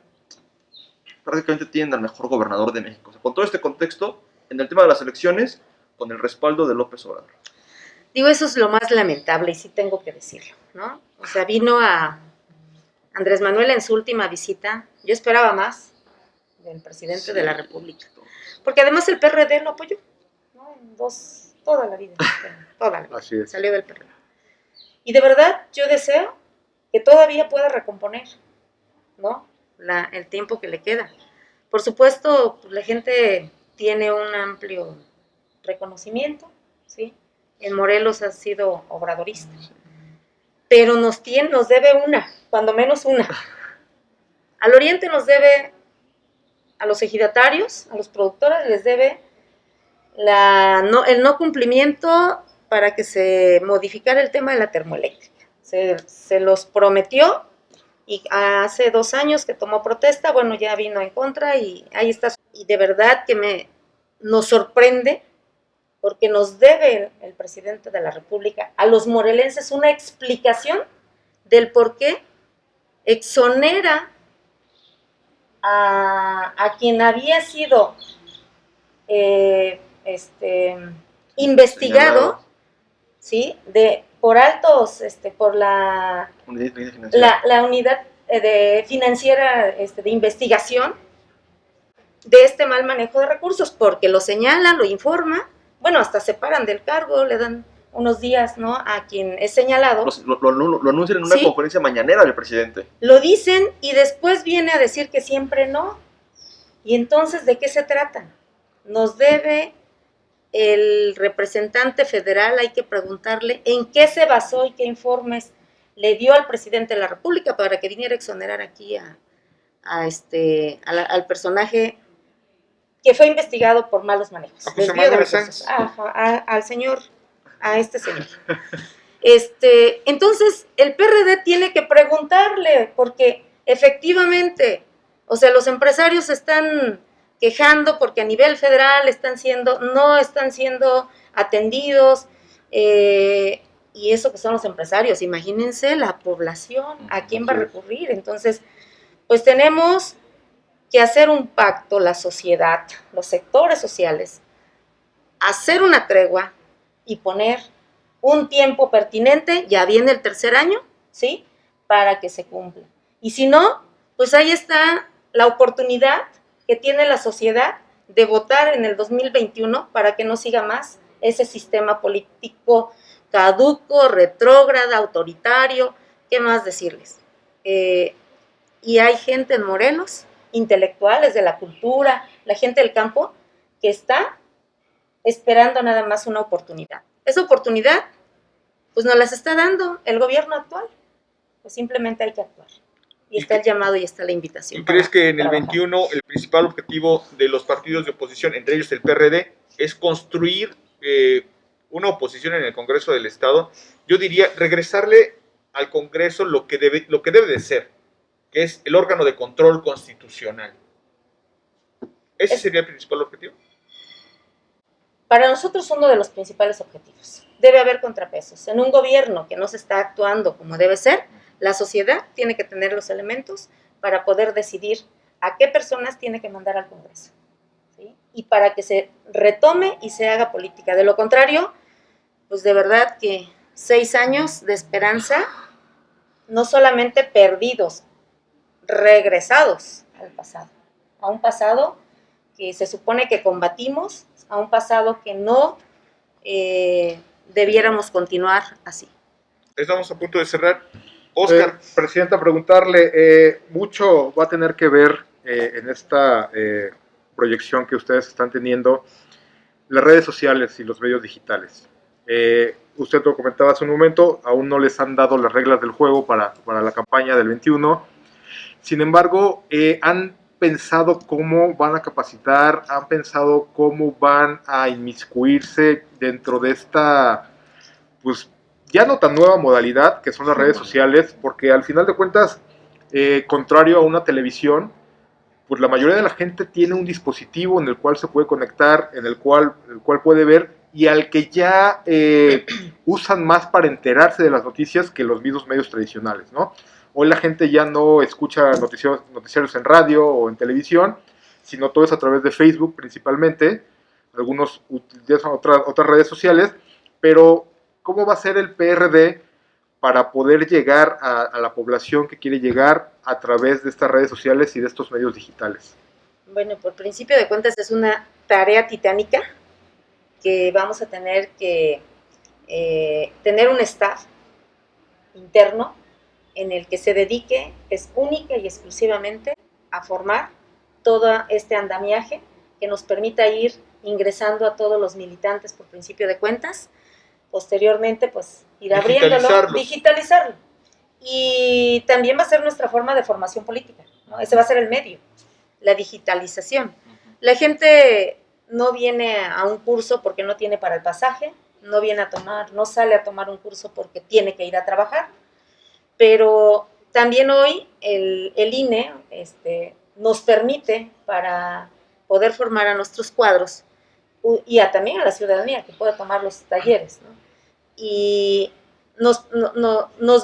prácticamente tienen al mejor gobernador de México. O sea, con todo este contexto, en el tema de las elecciones, con el respaldo de López Obrador. Digo, eso es lo más lamentable y sí tengo que decirlo, ¿no? O sea, vino a Andrés Manuel en su última visita, yo esperaba más del presidente de la República, porque además el PRD lo apoyó, ¿no? Toda la vida, Así es. salió del PRD. Y de verdad yo deseo que todavía pueda recomponer, ¿no? El tiempo que le queda. Por supuesto, la gente tiene un amplio reconocimiento, ¿sí? En Morelos ha sido obradorista, pero nos debe cuando menos una. Al Oriente nos debe, a los ejidatarios, a los productores les debe el no cumplimiento para que se modificara el tema de la termoeléctrica. Se los prometió y hace 2 años que tomó protesta, bueno, ya vino en contra y ahí está. Y de verdad que nos sorprende porque nos debe el presidente de la República a los morelenses una explicación del por qué exonera a quien había sido investigado, ¿sí? Por altos, por la unidad financiera de investigación de este mal manejo de recursos, porque lo señalan, lo informan, bueno, hasta se paran del cargo, le dan unos días, ¿no?, a quien es señalado. Lo anuncian en una conferencia mañanera del presidente. Lo dicen y después viene a decir que siempre no. Y entonces, ¿de qué se trata? Nos debe el representante federal, hay que preguntarle en qué se basó y qué informes le dio al presidente de la República para que viniera a exonerar aquí al personaje que fue investigado por malos manejos. A este señor. Entonces, el PRD tiene que preguntarle, porque efectivamente, o sea, los empresarios están quejando porque a nivel federal no están siendo atendidos, y eso que son los empresarios, imagínense la población, ¿a quién va a recurrir? Entonces, pues tenemos que hacer un pacto, la sociedad, los sectores sociales, hacer una tregua y poner un tiempo pertinente, ya viene el tercer año, ¿sí?, para que se cumpla. Y si no, pues ahí está la oportunidad que tiene la sociedad de votar en el 2021 para que no siga más ese sistema político caduco, retrógrada, autoritario, ¿qué más decirles? Y hay gente en Morelos, intelectuales de la cultura, la gente del campo, que está esperando nada más una oportunidad. Esa oportunidad, pues nos las está dando el gobierno actual, pues simplemente hay que actuar. Y está el llamado y está la invitación. ¿Y crees que en el 21 el principal objetivo de los partidos de oposición, entre ellos el PRD, es construir una oposición en el Congreso del Estado? Yo diría regresarle al Congreso lo que debe de ser, que es el órgano de control constitucional. ¿Ese sería el principal objetivo? Para nosotros uno de los principales objetivos. Debe haber contrapesos. En un gobierno que no se está actuando como debe ser, la sociedad tiene que tener los elementos para poder decidir a qué personas tiene que mandar al Congreso, ¿sí? Y para que se retome y se haga política. De lo contrario, pues de verdad que 6 años de esperanza, no solamente perdidos, regresados al pasado, a un pasado que se supone que combatimos, a un pasado que no debiéramos continuar así. Estamos a punto de cerrar. Oscar. Presidenta, preguntarle, mucho va a tener que ver en esta proyección que ustedes están teniendo, las redes sociales y los medios digitales. Usted lo comentaba hace un momento, aún no les han dado las reglas del juego para la campaña del 21. Sin embargo, han pensado cómo van a capacitar, han pensado cómo van a inmiscuirse dentro de esta, pues, ya no tan nueva modalidad que son las redes sociales, porque al final de cuentas, contrario a una televisión, pues la mayoría de la gente tiene un dispositivo en el cual se puede conectar, en el cual puede ver, y al que ya usan más para enterarse de las noticias que los mismos medios tradicionales, ¿no? Hoy la gente ya no escucha noticiarios en radio o en televisión, sino todo es a través de Facebook principalmente. Algunos utilizan otras redes sociales, pero ¿cómo va a ser el PRD para poder llegar a la población que quiere llegar a través de estas redes sociales y de estos medios digitales? Bueno, por principio de cuentas es una tarea titánica que vamos a tener que tener un staff interno en el que se dedique, es única y exclusivamente a formar todo este andamiaje que nos permita ir ingresando a todos los militantes por principio de cuentas, posteriormente pues ir abriéndolo, digitalizarlo. Y también va a ser nuestra forma de formación política, ¿no? Ese va a ser el medio, la digitalización. La gente no viene a un curso porque no tiene para el pasaje, no sale a tomar un curso porque tiene que ir a trabajar, pero también hoy el INE nos permite para poder formar a nuestros cuadros y también a la ciudadanía que pueda tomar los talleres, ¿no? Y nos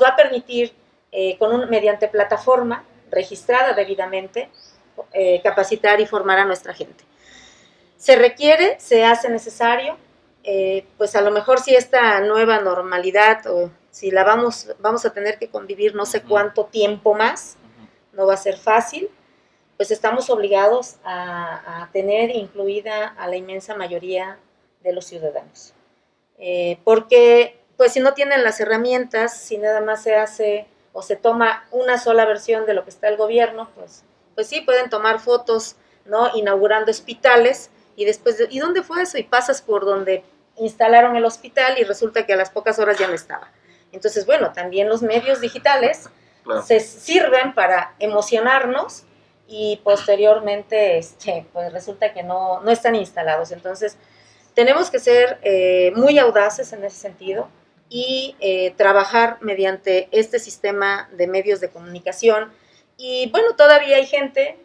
va a permitir mediante plataforma registrada debidamente capacitar y formar a nuestra gente. Se requiere, se hace necesario, pues a lo mejor si esta nueva normalidad o si la vamos a tener que convivir no sé cuánto tiempo más, no va a ser fácil, pues estamos obligados a tener incluida a la inmensa mayoría de los ciudadanos. Porque pues si no tienen las herramientas, si nada más se hace o se toma una sola versión de lo que está el gobierno, pues sí pueden tomar fotos, ¿no? Inaugurando hospitales y después, ¿y dónde fue eso? Y pasas por donde instalaron el hospital y resulta que a las pocas horas ya no estaba. Entonces, bueno, también los medios digitales se sirven para emocionarnos y posteriormente pues resulta que no están instalados. Entonces, tenemos que ser muy audaces en ese sentido y trabajar mediante este sistema de medios de comunicación. Y bueno, todavía hay gente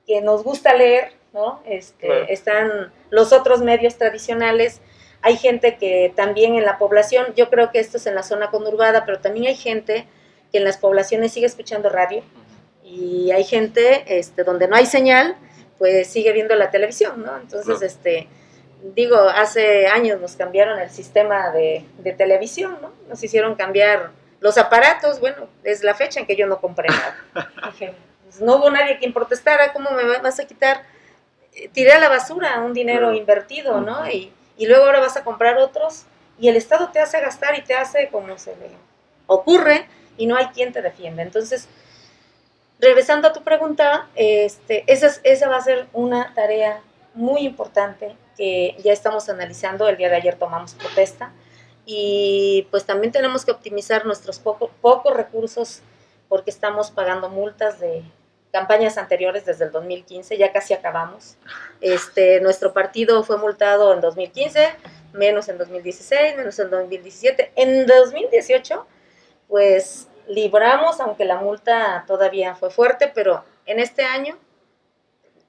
que nos gusta leer ¿no? Claro. Están los otros medios tradicionales. Hay gente que también en la población, yo creo que esto es en la zona conurbada, pero también hay gente que en las poblaciones sigue escuchando radio, y hay gente donde no hay señal, pues sigue viendo la televisión, ¿no? Entonces, Claro. digo, hace años nos cambiaron el sistema de televisión, ¿no? Nos hicieron cambiar los aparatos. Bueno, es la fecha en que yo no compré nada. Dije, pues no hubo nadie quien protestara, ¿cómo me vas a quitar? Tiré a la basura un dinero Claro. invertido, ¿no? Y luego ahora vas a comprar otros, y el Estado te hace gastar y te hace como se le ocurre, y no hay quien te defienda. Entonces, regresando a tu pregunta, esa va a ser una tarea muy importante que ya estamos analizando. El día de ayer tomamos protesta, y pues también tenemos que optimizar nuestros pocos recursos, porque estamos pagando multas de campañas anteriores desde el 2015, ya casi acabamos. Nuestro partido fue multado en 2015, menos en 2016, menos en 2017. En 2018, pues libramos, aunque la multa todavía fue fuerte, pero en este año,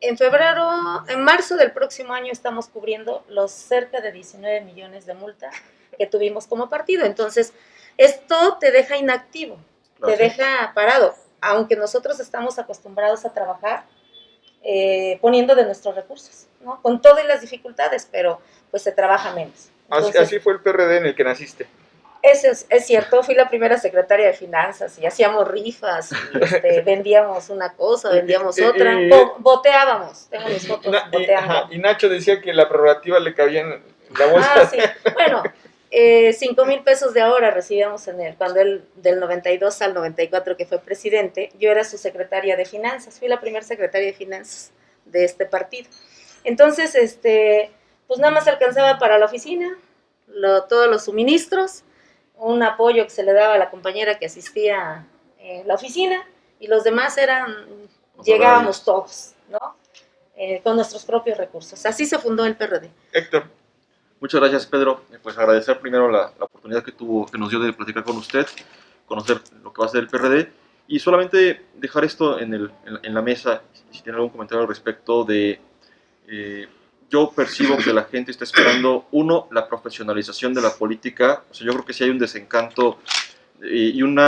en marzo del próximo año, estamos cubriendo los cerca de 19 millones de multa que tuvimos como partido. Entonces, esto te deja inactivo, Claro. te deja parado, aunque nosotros estamos acostumbrados a trabajar poniendo de nuestros recursos, ¿no? Con todas las dificultades, pero pues se trabaja menos. Entonces, Así fue el PRD en el que naciste. eso es cierto. Fui la primera secretaria de finanzas, y hacíamos rifas, y vendíamos una cosa, vendíamos otra, boteábamos, tengo mis fotos boteando. Y Nacho decía que la prerrogativa le cabía en la bolsa. Sí, bueno, 5,000 pesos de ahora recibíamos cuando él, del 92 al 94 que fue presidente, yo era su secretaria de finanzas, fui la primera secretaria de finanzas de este partido. Entonces, pues nada más alcanzaba para la oficina, todos los suministros, un apoyo que se le daba a la compañera que asistía en la oficina, y los demás llegábamos todos, ¿no? Con nuestros propios recursos. Así se fundó el PRD. Héctor. Muchas gracias, Pedro. Pues agradecer primero la oportunidad que nos dio de platicar con usted, conocer lo que va a ser el PRD, y solamente dejar esto en la mesa, si tiene algún comentario al respecto de... yo percibo que la gente está esperando, uno, la profesionalización de la política. O sea, yo creo que sí hay un desencanto y un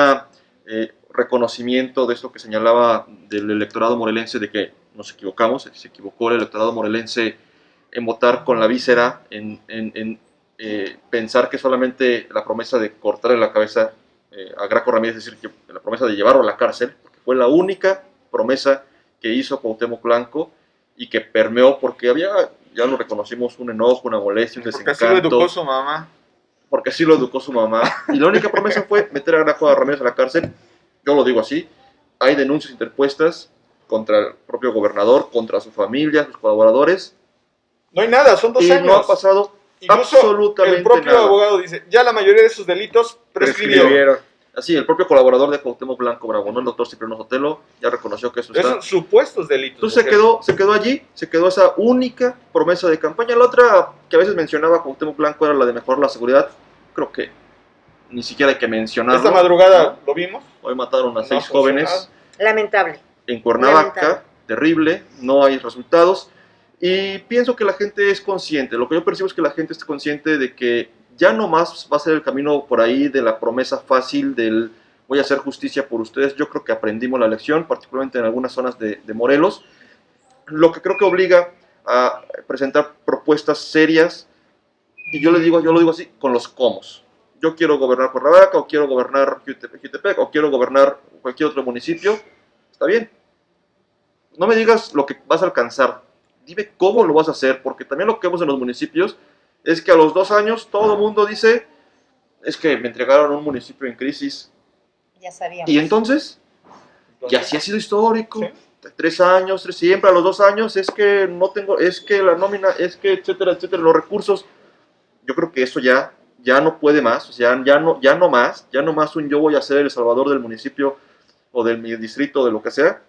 reconocimiento de esto que señalaba del electorado morelense, de que nos equivocamos, se equivocó el electorado morelense en votar con la víscera, en pensar que solamente la promesa de cortarle la cabeza a Graco Ramírez, es decir, que la promesa de llevarlo a la cárcel, porque fue la única promesa que hizo Cuauhtémoc Blanco, y que permeó porque había, ya lo reconocimos, un enojo, una molestia, un desencanto. Porque así lo educó su mamá. Porque así lo educó su mamá. Y la única promesa fue meter a Graco Ramírez a la cárcel. Yo lo digo así. Hay denuncias interpuestas contra el propio gobernador, contra su familia, sus colaboradores. No hay nada, son 2 años. Y no ha pasado incluso absolutamente el propio nada. abogado dice, ya la mayoría de sus delitos prescribieron. Así, el propio colaborador de Cuauhtémoc Blanco Bravo, ¿no? El doctor Cipriano Sotelo, ya reconoció que eso está... Esos supuestos delitos. Entonces se quedó allí, se quedó esa única promesa de campaña. La otra que a veces mencionaba Cuauhtémoc Blanco era la de mejorar la seguridad. Creo que ni siquiera hay que mencionarlo. Esta madrugada lo vimos. Hoy mataron a 6 jóvenes. Lamentable. En Cuernavaca, Lamentable. terrible, no hay resultados. Y pienso que la gente es consciente, lo que yo percibo es que la gente está consciente de que ya no más va a ser el camino por ahí de la promesa fácil del voy a hacer justicia por ustedes. Yo creo que aprendimos la lección, particularmente en algunas zonas de Morelos, lo que creo que obliga a presentar propuestas serias, y yo lo digo así, con los comos. Yo quiero gobernar Cuernavaca, o quiero gobernar Jutepec, o quiero gobernar cualquier otro municipio, está bien. No me digas lo que vas a alcanzar, dime cómo lo vas a hacer, porque también lo que vemos en los municipios es que a los 2 años todo el mundo dice, es que me entregaron un municipio en crisis. Ya sabíamos. Y entonces, y así ha sido histórico, ¿sí? 3 años, siempre a los 2 años, es que no tengo, es que la nómina, es que etcétera, etcétera, los recursos. Yo creo que eso ya no puede más, o sea, ya no más un yo voy a ser el salvador del municipio o del mi distrito, de lo que sea.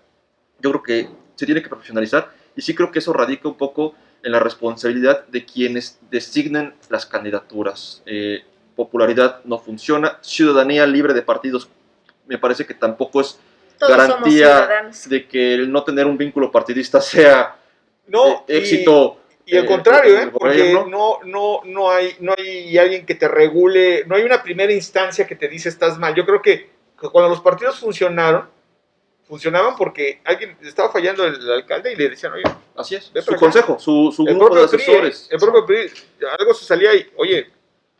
Yo creo que se tiene que profesionalizar, y sí creo que eso radica un poco en la responsabilidad de quienes designen las candidaturas. Popularidad no funciona, ciudadanía libre de partidos me parece que tampoco es Todos garantía somos ciudadanos. de que el no tener un vínculo partidista sea No, éxito. Y al contrario, porque gobierno. no hay alguien que te regule, no hay una primera instancia que te dice estás mal. Yo creo que cuando los partidos funcionaban porque alguien estaba fallando el alcalde y le decían, oye, así es, ve su para acá. consejo, su El grupo de propio PRI, asesores. el propio PRI, algo se salía y, oye,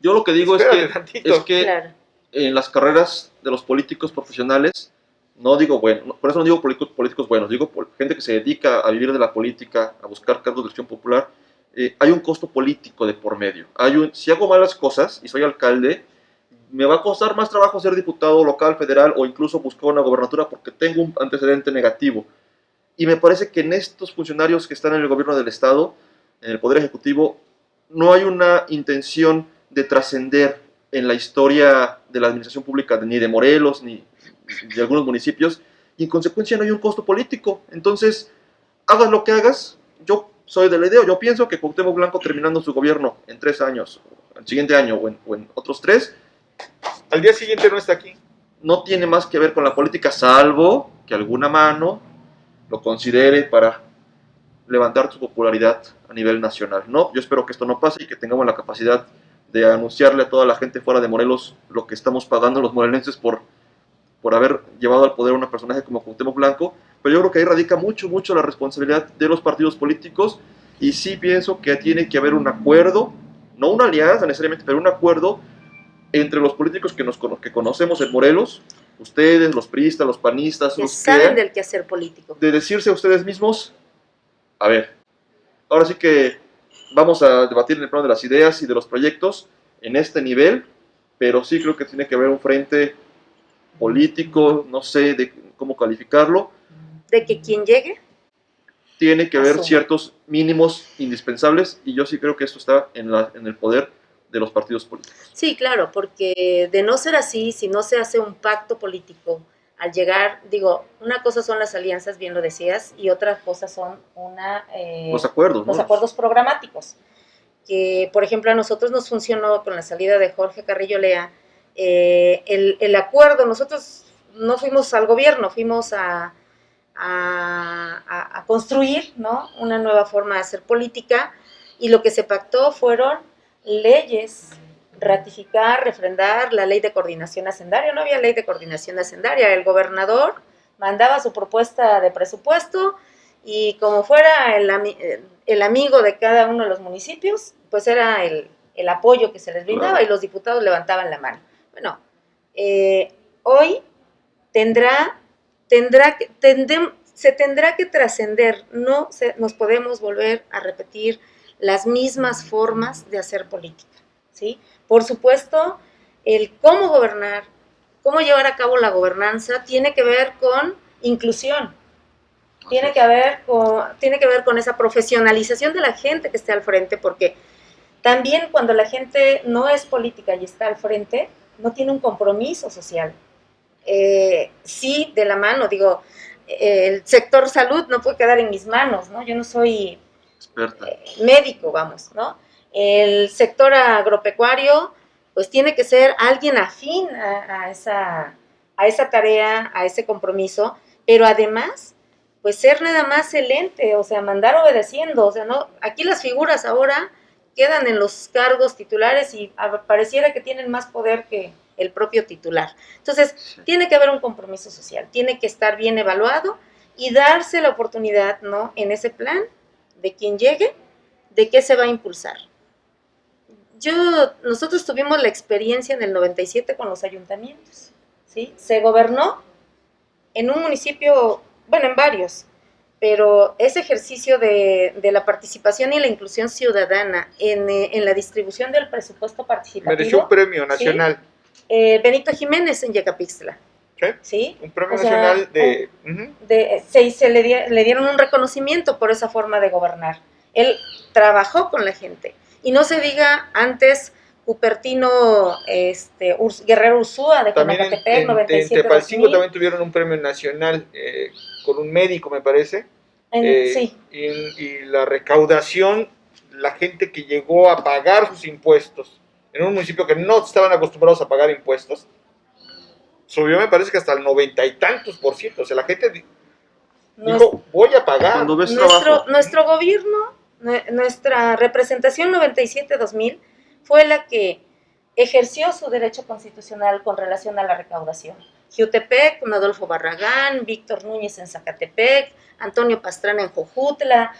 Yo lo que digo espérate es tantito. que Claro. en las carreras de los políticos profesionales, no digo bueno, por eso no digo políticos buenos, digo gente que se dedica a vivir de la política, a buscar cargos de elección popular, hay un costo político de por medio. Si hago malas cosas y soy alcalde, me va a costar más trabajo ser diputado local, federal o incluso buscar una gobernatura porque tengo un antecedente negativo. Y me parece que en estos funcionarios que están en el gobierno del Estado, en el Poder Ejecutivo, no hay una intención de trascender en la historia de la administración pública ni de Morelos ni de algunos municipios, y en consecuencia no hay un costo político. Entonces, hagas lo que hagas, yo soy de la idea, yo pienso que Cuauhtémoc Blanco terminando su gobierno en 3 años, el siguiente año o en otros 3, Al día siguiente no está aquí. no tiene más que ver con la política, salvo que alguna mano lo considere para levantar su popularidad a nivel nacional. No, yo espero que esto no pase y que tengamos la capacidad de anunciarle a toda la gente fuera de Morelos lo que estamos pagando los morelenses por haber llevado al poder a un personaje como Cuauhtémoc Blanco, pero yo creo que ahí radica mucho la responsabilidad de los partidos políticos, y sí pienso que tiene que haber un acuerdo, no una alianza necesariamente, pero un acuerdo entre los políticos que conocemos en Morelos, ustedes, los priistas, los panistas, Que los saben del quehacer político. de decirse a ustedes mismos, a ver, ahora sí que vamos a debatir en el plano de las ideas y de los proyectos en este nivel, pero sí creo que tiene que haber un frente político, no sé de cómo calificarlo, De que quien llegue, tiene que haber Asuma. ciertos mínimos indispensables, y yo sí creo que esto está en el poder de los partidos políticos. sí, claro, porque de no ser así, si no se hace un pacto político, al llegar, digo, una cosa son las alianzas, bien lo decías, y otra cosa son Los acuerdos, los ¿no? acuerdos programáticos, que por ejemplo a nosotros nos funcionó con la salida de Jorge Carrillo Lea, el acuerdo, nosotros no fuimos al gobierno, fuimos a construir, ¿no?, una nueva forma de hacer política, y lo que se pactó fueron leyes, ratificar, refrendar la ley de coordinación hacendaria. No había ley de coordinación hacendaria, el gobernador mandaba su propuesta de presupuesto y como fuera el amigo de cada uno de los municipios, pues era el apoyo que se les brindaba, Claro. y los diputados levantaban la mano. Bueno, hoy se tendrá que trascender, nos podemos volver a repetir las mismas formas de hacer política, ¿sí? Por supuesto, el cómo gobernar, cómo llevar a cabo la gobernanza tiene que ver con inclusión, tiene que ver con esa profesionalización de la gente que esté al frente, porque también cuando la gente no es política y está al frente, no tiene un compromiso social. Sí, de la mano, digo, el sector salud no puede quedar en mis manos, ¿no? Yo no soy Experta. médico, vamos, ¿no? El sector agropecuario, pues tiene que ser alguien afín a esa tarea, a ese compromiso, pero además, pues ser nada más el ente, o sea, mandar obedeciendo, o sea, no, aquí las figuras ahora quedan en los cargos titulares y pareciera que tienen más poder que el propio titular. Entonces, Sí. tiene que haber un compromiso social, tiene que estar bien evaluado y darse la oportunidad, ¿no?, en ese plan de quien llegue, de qué se va a impulsar. Nosotros tuvimos la experiencia en el 97 con los ayuntamientos, ¿sí? Se gobernó en un municipio, bueno, en varios, pero ese ejercicio de la participación y la inclusión ciudadana en la distribución del presupuesto participativo. Mereció un premio nacional. ¿Sí? Benito Jiménez en Yecapixtla. ¿Sí? ¿Sí? Un premio O sea, nacional de... le dieron un reconocimiento por esa forma de gobernar. Él trabajó con la gente. Y no se diga antes Cupertino, Guerrero Ursúa de También Conacatepec, en 97 Tepalcingo 2000. también tuvieron un premio nacional con un médico, me parece. Sí. Y la recaudación, la gente que llegó a pagar sus impuestos en un municipio que no estaban acostumbrados a pagar impuestos, subió, me parece que hasta el 90 y tantos %. O sea, la gente Dijo, voy a pagar. Cuando ves trabajo. Nuestro gobierno, nuestra representación 97-2000 fue la que ejerció su derecho constitucional con relación a la recaudación. Jiutepec con Adolfo Barragán, Víctor Núñez en Zacatepec, Antonio Pastrana en Jojutla,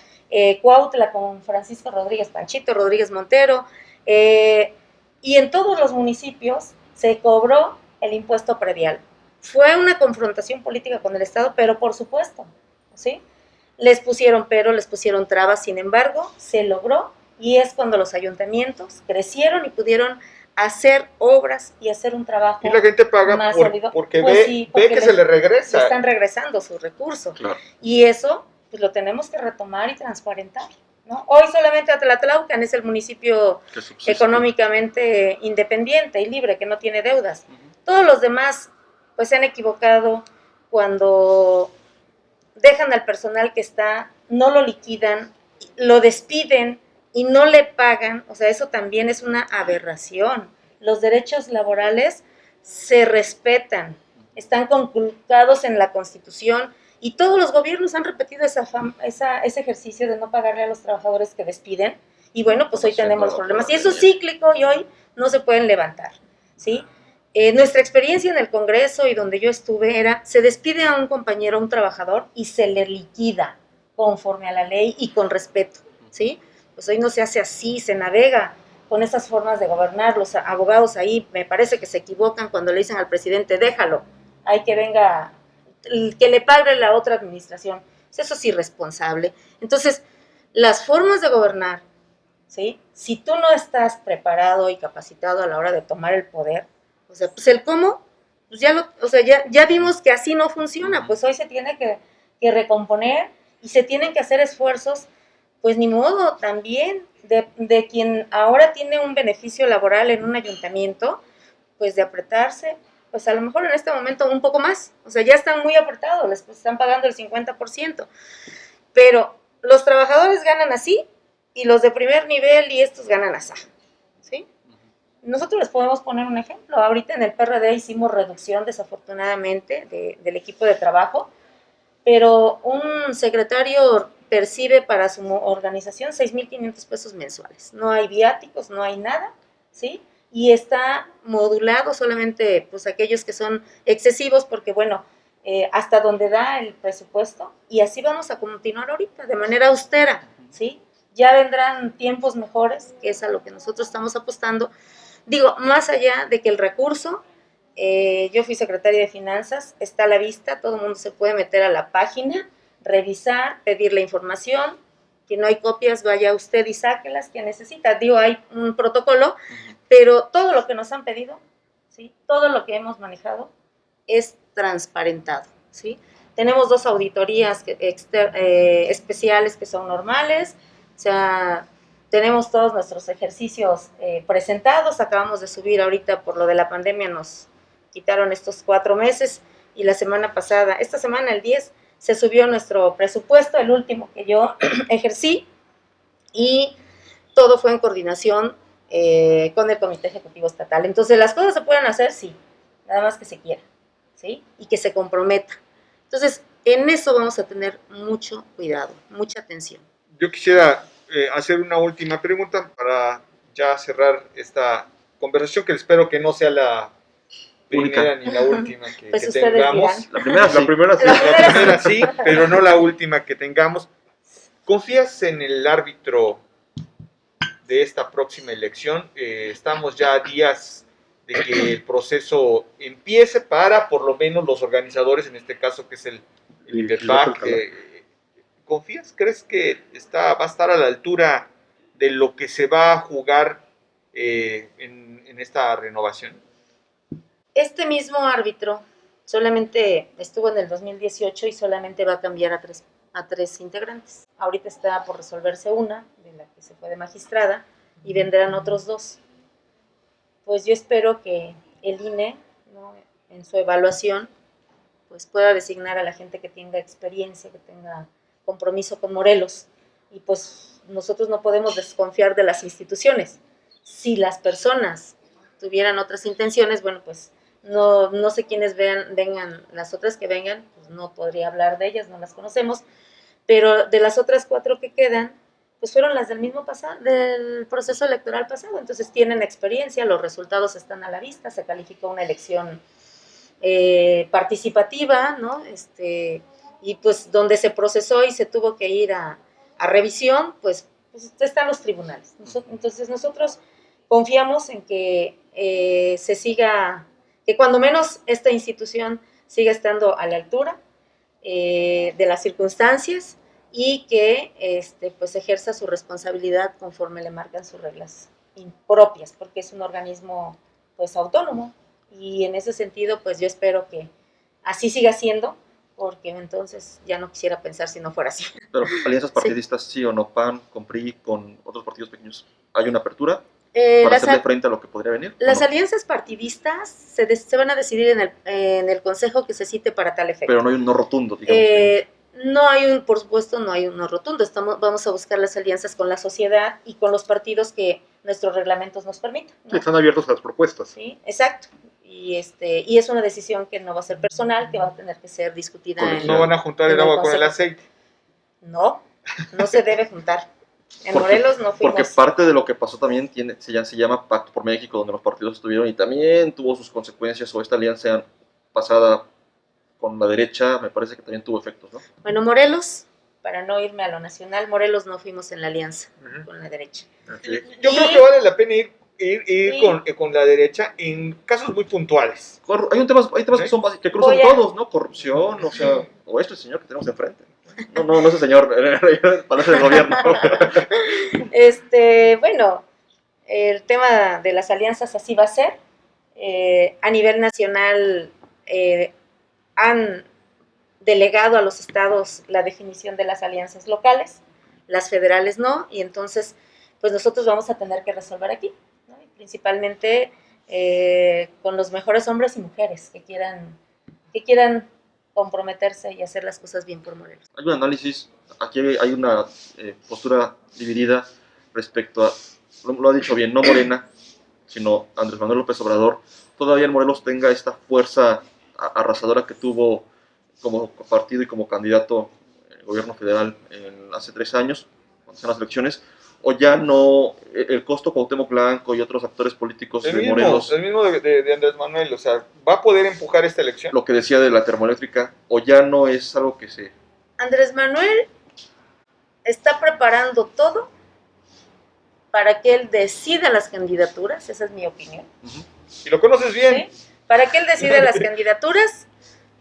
Cuautla con Francisco Rodríguez Panchito, Rodríguez Montero, y en todos los municipios se cobró el impuesto predial. Fue una confrontación política con el Estado, pero por supuesto, ¿sí? Les pusieron trabas, sin embargo, se logró, y es cuando los ayuntamientos crecieron y pudieron hacer obras y hacer un trabajo. Y la gente paga más sólido. porque Pues ve, sí, ve porque que se le regresa. Le están regresando sus recursos. Claro. Y eso pues lo tenemos que retomar y transparentar, ¿no? Hoy solamente Atlatlaucan es el municipio Que subsiste. económicamente independiente y libre, que no tiene deudas. Todos los demás pues se han equivocado cuando dejan al personal que está, no lo liquidan, lo despiden y no le pagan. O sea, eso también es una aberración. Los derechos laborales se respetan, están conculcados en la Constitución, y todos los gobiernos han repetido ese ejercicio de no pagarle a los trabajadores que despiden, y bueno, pues hoy tenemos los problemas, y eso es cíclico y hoy no se pueden levantar, ¿sí? Nuestra experiencia en el Congreso y donde yo estuve era, se despide a un compañero, a un trabajador, y se le liquida conforme a la ley y con respeto, ¿sí? Pues hoy no se hace así, se navega con esas formas de gobernar. Los abogados ahí me parece que se equivocan cuando le dicen al presidente, déjalo, hay que venga, que le pague la otra administración. Eso es irresponsable. Entonces, las formas de gobernar, ¿sí? Si tú no estás preparado y capacitado a la hora de tomar el poder, o sea, pues el cómo, pues ya vimos que así no funciona, pues hoy se tiene que recomponer y se tienen que hacer esfuerzos, pues ni modo, también de quien ahora tiene un beneficio laboral en un ayuntamiento, pues de apretarse, pues a lo mejor en este momento un poco más, o sea, ya están muy apretados, les están pagando el 50%, pero los trabajadores ganan así y los de primer nivel y estos ganan así, ¿sí? Nosotros les podemos poner un ejemplo. Ahorita en el PRD hicimos reducción, desafortunadamente, del equipo de trabajo, pero un secretario percibe para su organización 6,500 pesos mensuales. No hay viáticos, no hay nada, ¿sí? Y está modulado solamente pues aquellos que son excesivos, porque bueno, hasta donde da el presupuesto, y así vamos a continuar ahorita, de manera austera, ¿sí? Ya vendrán tiempos mejores, que es a lo que nosotros estamos apostando. Digo, más allá de que el recurso, yo fui secretaria de Finanzas, está a la vista, todo el mundo se puede meter a la página, revisar, pedir la información, que no hay copias, vaya usted y sáquelas que necesita. Digo, hay un protocolo, pero todo lo que nos han pedido, ¿sí? Todo lo que hemos manejado es transparentado, ¿sí? Tenemos 2 auditorías especiales que son normales, o sea, tenemos todos nuestros ejercicios presentados. Acabamos de subir ahorita por lo de la pandemia, nos quitaron estos 4 meses, y la semana pasada, esta semana el 10, se subió nuestro presupuesto, el último que yo ejercí, y todo fue en coordinación con el Comité Ejecutivo Estatal. Entonces, las cosas se pueden hacer, sí, nada más que se quiera, ¿sí? Y que se comprometa. Entonces, en eso vamos a tener mucho cuidado, mucha atención. Yo quisiera hacer una última pregunta para ya cerrar esta conversación, que espero que no sea la primera ni la última que Pues tengamos. La primera sí. La primera sí. La primera sí, pero no la última que tengamos. ¿Confías en el árbitro de esta próxima elección? Estamos ya a días de que el proceso empiece para, por lo menos, los organizadores, en este caso que es el INDEPAC. ¿Confías? ¿Crees que va a estar a la altura de lo que se va a jugar en esta renovación? Este mismo árbitro solamente estuvo en el 2018 y solamente va a cambiar a tres integrantes. Ahorita está por resolverse una, de la que se fue de magistrada, y vendrán otros 2. Pues yo espero que el INE, ¿no?, en su evaluación, pues pueda designar a la gente que tenga experiencia, que tenga compromiso con Morelos. Y pues nosotros no podemos desconfiar de las instituciones. Si las personas tuvieran otras intenciones, bueno, pues no sé quiénes vengan, las otras que vengan, pues no podría hablar de ellas, no las conocemos, pero de las otras 4 que quedan, pues fueron las del mismo del proceso electoral pasado, entonces tienen experiencia, los resultados están a la vista, se calificó una elección participativa, ¿no? Y pues donde se procesó y se tuvo que ir a revisión, pues están los tribunales. Entonces nosotros confiamos en que se siga, que cuando menos esta institución siga estando a la altura de las circunstancias y que pues ejerza su responsabilidad conforme le marcan sus reglas propias, porque es un organismo pues autónomo, y en ese sentido pues yo espero que así siga siendo, porque entonces ya no quisiera pensar si no fuera así. Pero alianzas partidistas, sí o no, PAN, con PRI, con otros partidos pequeños, ¿hay una apertura para hacerle frente a lo que podría venir? Las alianzas partidistas se van a decidir en el consejo que se cite para tal efecto. Pero no hay un no rotundo, digamos. No hay por supuesto, no hay un no rotundo. Vamos a buscar las alianzas con la sociedad y con los partidos que nuestros reglamentos nos permitan, ¿no? Están abiertos a las propuestas. Sí, exacto. Y es una decisión que no va a ser personal, que va a tener que ser discutida. No van a juntar el agua con el aceite. No se debe juntar. En Morelos no fuimos. Porque parte de lo que pasó también se llama Pacto por México, donde los partidos estuvieron y también tuvo sus consecuencias, o esta alianza pasada con la derecha, me parece que también tuvo efectos, ¿no? Bueno, Morelos, para no irme a lo nacional, Morelos no fuimos en la alianza con la derecha. Sí. Yo creo que vale la pena ir con la derecha en casos muy puntuales. Hay temas que son básicos, que cruzan todos, ¿no? Corrupción, o sea, o este señor que tenemos enfrente. No ese señor, para ser el gobierno. Bueno, el tema de las alianzas así va a ser. A nivel nacional han delegado a los estados la definición de las alianzas locales, las federales no, y entonces pues nosotros vamos a tener que resolver aquí, ¿no? Y principalmente con los mejores hombres y mujeres que quieran comprometerse y hacer las cosas bien por Morelos. Hay un análisis, aquí hay una postura dividida respecto a, lo ha dicho bien, no Morena, sino Andrés Manuel López Obrador, todavía en Morelos tenga esta fuerza arrasadora que tuvo como partido y como candidato en el gobierno federal hace 3 años, cuando sean las elecciones, o ya no, el costo Cuauhtémoc Blanco y otros actores políticos de Morelos. El mismo de Andrés Manuel, o sea, ¿va a poder empujar esta elección? Lo que decía de la termoeléctrica, o ya no es algo que se... Andrés Manuel está preparando todo para que él decida las candidaturas, esa es mi opinión. Y lo conoces bien. ¿Sí? Para que él decida las candidaturas,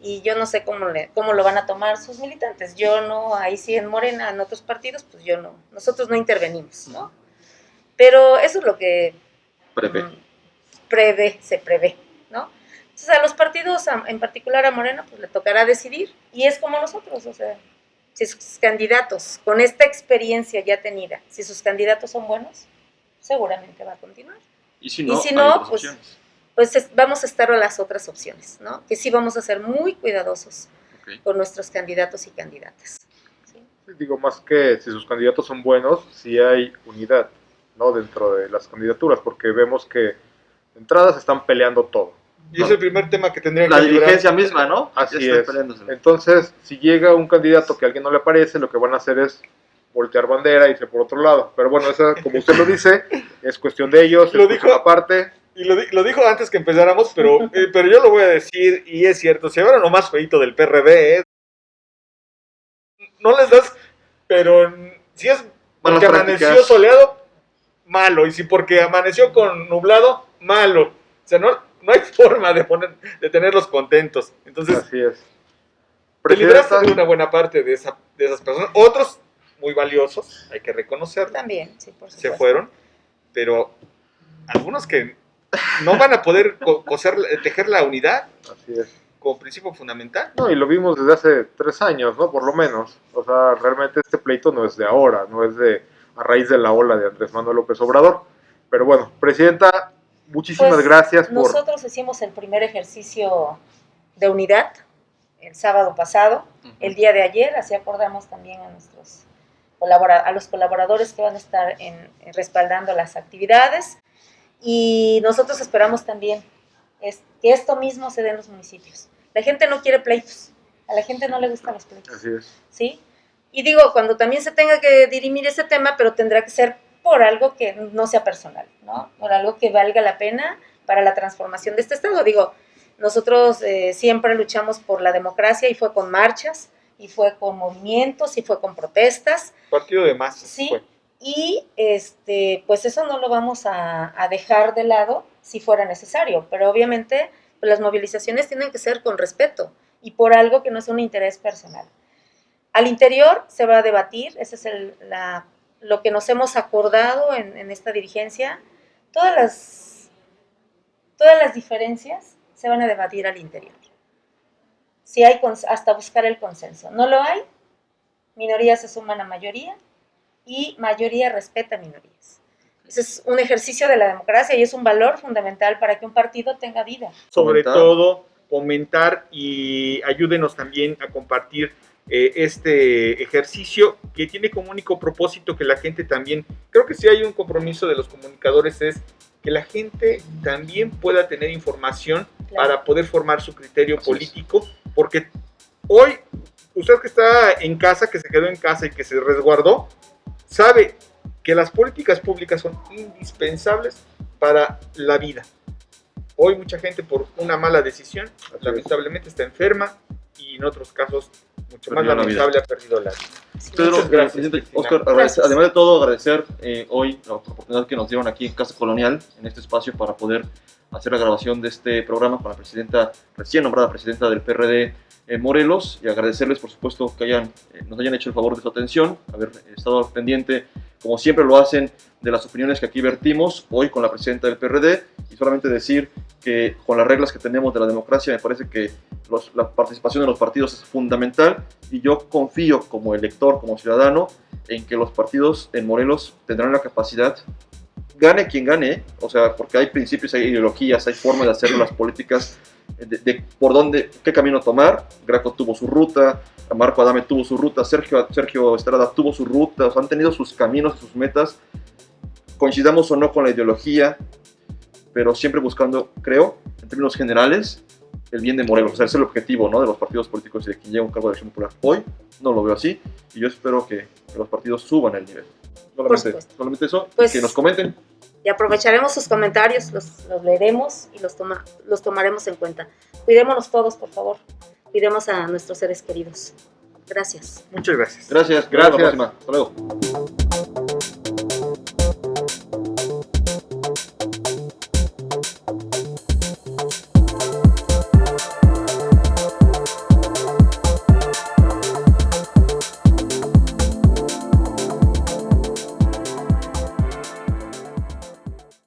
y yo no sé cómo lo van a tomar sus militantes. Yo no, ahí sí en Morena, en otros partidos, pues yo no, nosotros no intervenimos, ¿no? Pero eso es lo que se prevé, ¿no? Entonces a los partidos, en particular a Morena, pues le tocará decidir, y es como nosotros, o sea, si sus candidatos, con esta experiencia ya tenida, si sus candidatos son buenos, seguramente va a continuar. Y si no, pues vamos a estar a las otras opciones, ¿no? Que sí vamos a ser muy cuidadosos con nuestros candidatos y candidatas. ¿Sí? Digo, más que si sus candidatos son buenos, sí hay unidad, ¿no? Dentro de las candidaturas, porque vemos que de entrada se están peleando todo. Y es el primer tema que tendría que la dirigencia misma, ¿no? Así es. Entonces, si llega un candidato que a alguien no le parece, lo que van a hacer es voltear bandera y irse por otro lado. Pero bueno, esa, como usted lo dice, es cuestión de ellos, lo dijo aparte. Y lo dijo antes que empezáramos, pero yo lo voy a decir, y es cierto, se llevaron lo más feito del PRD, no les das, pero si es porque amaneció soleado, malo, y si porque amaneció con nublado, malo. O sea, no hay forma de tenerlos contentos. Entonces, así es. Te libraste de una buena parte de esas personas. Otros muy valiosos, hay que reconocerlo. También, sí, por supuesto. Se fueron, pero algunos que no van a poder tejer la unidad. Así es. Como principio fundamental. No, y lo vimos desde hace 3 años, ¿no? Por lo menos. O sea, realmente este pleito no es de ahora, no es a raíz de la ola de Andrés Manuel López Obrador. Pero bueno, Presidenta, muchísimas gracias por... Nosotros hicimos el primer ejercicio de unidad el sábado pasado, el día de ayer, así acordamos también a los colaboradores que van a estar respaldando las actividades, y nosotros esperamos también que esto mismo se dé en los municipios. La gente no quiere pleitos, A la gente no le gustan los pleitos. Así es. ¿Sí? Y digo, cuando también se tenga que dirimir ese tema, pero tendrá que ser por algo que no sea personal, ¿no? Por algo que valga la pena para la transformación de este Estado. Digo, nosotros siempre luchamos por la democracia y fue con marchas, y fue con movimientos, y fue con protestas. Partido de masas. Sí, fue. y pues eso no lo vamos a dejar de lado si fuera necesario, pero obviamente pues las movilizaciones tienen que ser con respeto y por algo que no es un interés personal. Al interior se va a debatir, ese es lo que nos hemos acordado en esta dirigencia. Todas las diferencias se van a debatir al interior. Si hay, hasta buscar el consenso. No lo hay, minorías se suman a mayoría y mayoría respeta a minorías. Ese es un ejercicio de la democracia y es un valor fundamental para que un partido tenga vida. Sobre Comentar. todo, comentar y ayúdenos también a compartir este ejercicio que tiene como único propósito que la gente también, creo que sí hay un compromiso de los comunicadores, es que la gente también pueda tener información para poder formar su criterio político, porque hoy, usted que está en casa, que se quedó en casa y que se resguardó, sabe que las políticas públicas son indispensables para la vida. Hoy mucha gente por una mala decisión, lamentablemente está enferma y en otros casos mucho más Perdió la lamentable ha perdido la vida. Sí. Pedro, Muchas gracias, presidente Cristina. Oscar, Gracias. además de todo, agradecer hoy la oportunidad que nos dieron aquí en Casa Colonial, en este espacio, para poder hacer la grabación de este programa con la presidenta, recién nombrada presidenta del PRD Morelos, y agradecerles, por supuesto, que nos hayan hecho el favor de su atención, haber estado pendiente, como siempre lo hacen, de las opiniones que aquí vertimos hoy con la presidenta del PRD, y solamente decir que con las reglas que tenemos de la democracia me parece que la participación de los partidos es fundamental, y yo confío como elector, como ciudadano, en que los partidos en Morelos tendrán la capacidad, gane quien gane, o sea, porque hay principios, hay ideologías, hay formas de hacer las políticas, de por dónde, qué camino tomar. Graco tuvo su ruta, Marco Adame tuvo su ruta, Sergio Estrada tuvo su ruta, o sea, han tenido sus caminos y sus metas, coincidamos o no con la ideología, pero siempre buscando, creo, en términos generales, el bien de Morelos. O sea, ese es el objetivo, ¿no?, de los partidos políticos y de quien llega a un cargo de elección popular. Hoy no lo veo así, y yo espero que los partidos suban el nivel. Solamente eso, Pues, que nos comenten. Y aprovecharemos sus comentarios, los leeremos y los tomaremos en cuenta. Cuidémonos todos, por favor. Cuidemos a nuestros seres queridos. Gracias. Muchas gracias. Gracias. Gracias. Hasta la próxima. Hasta luego.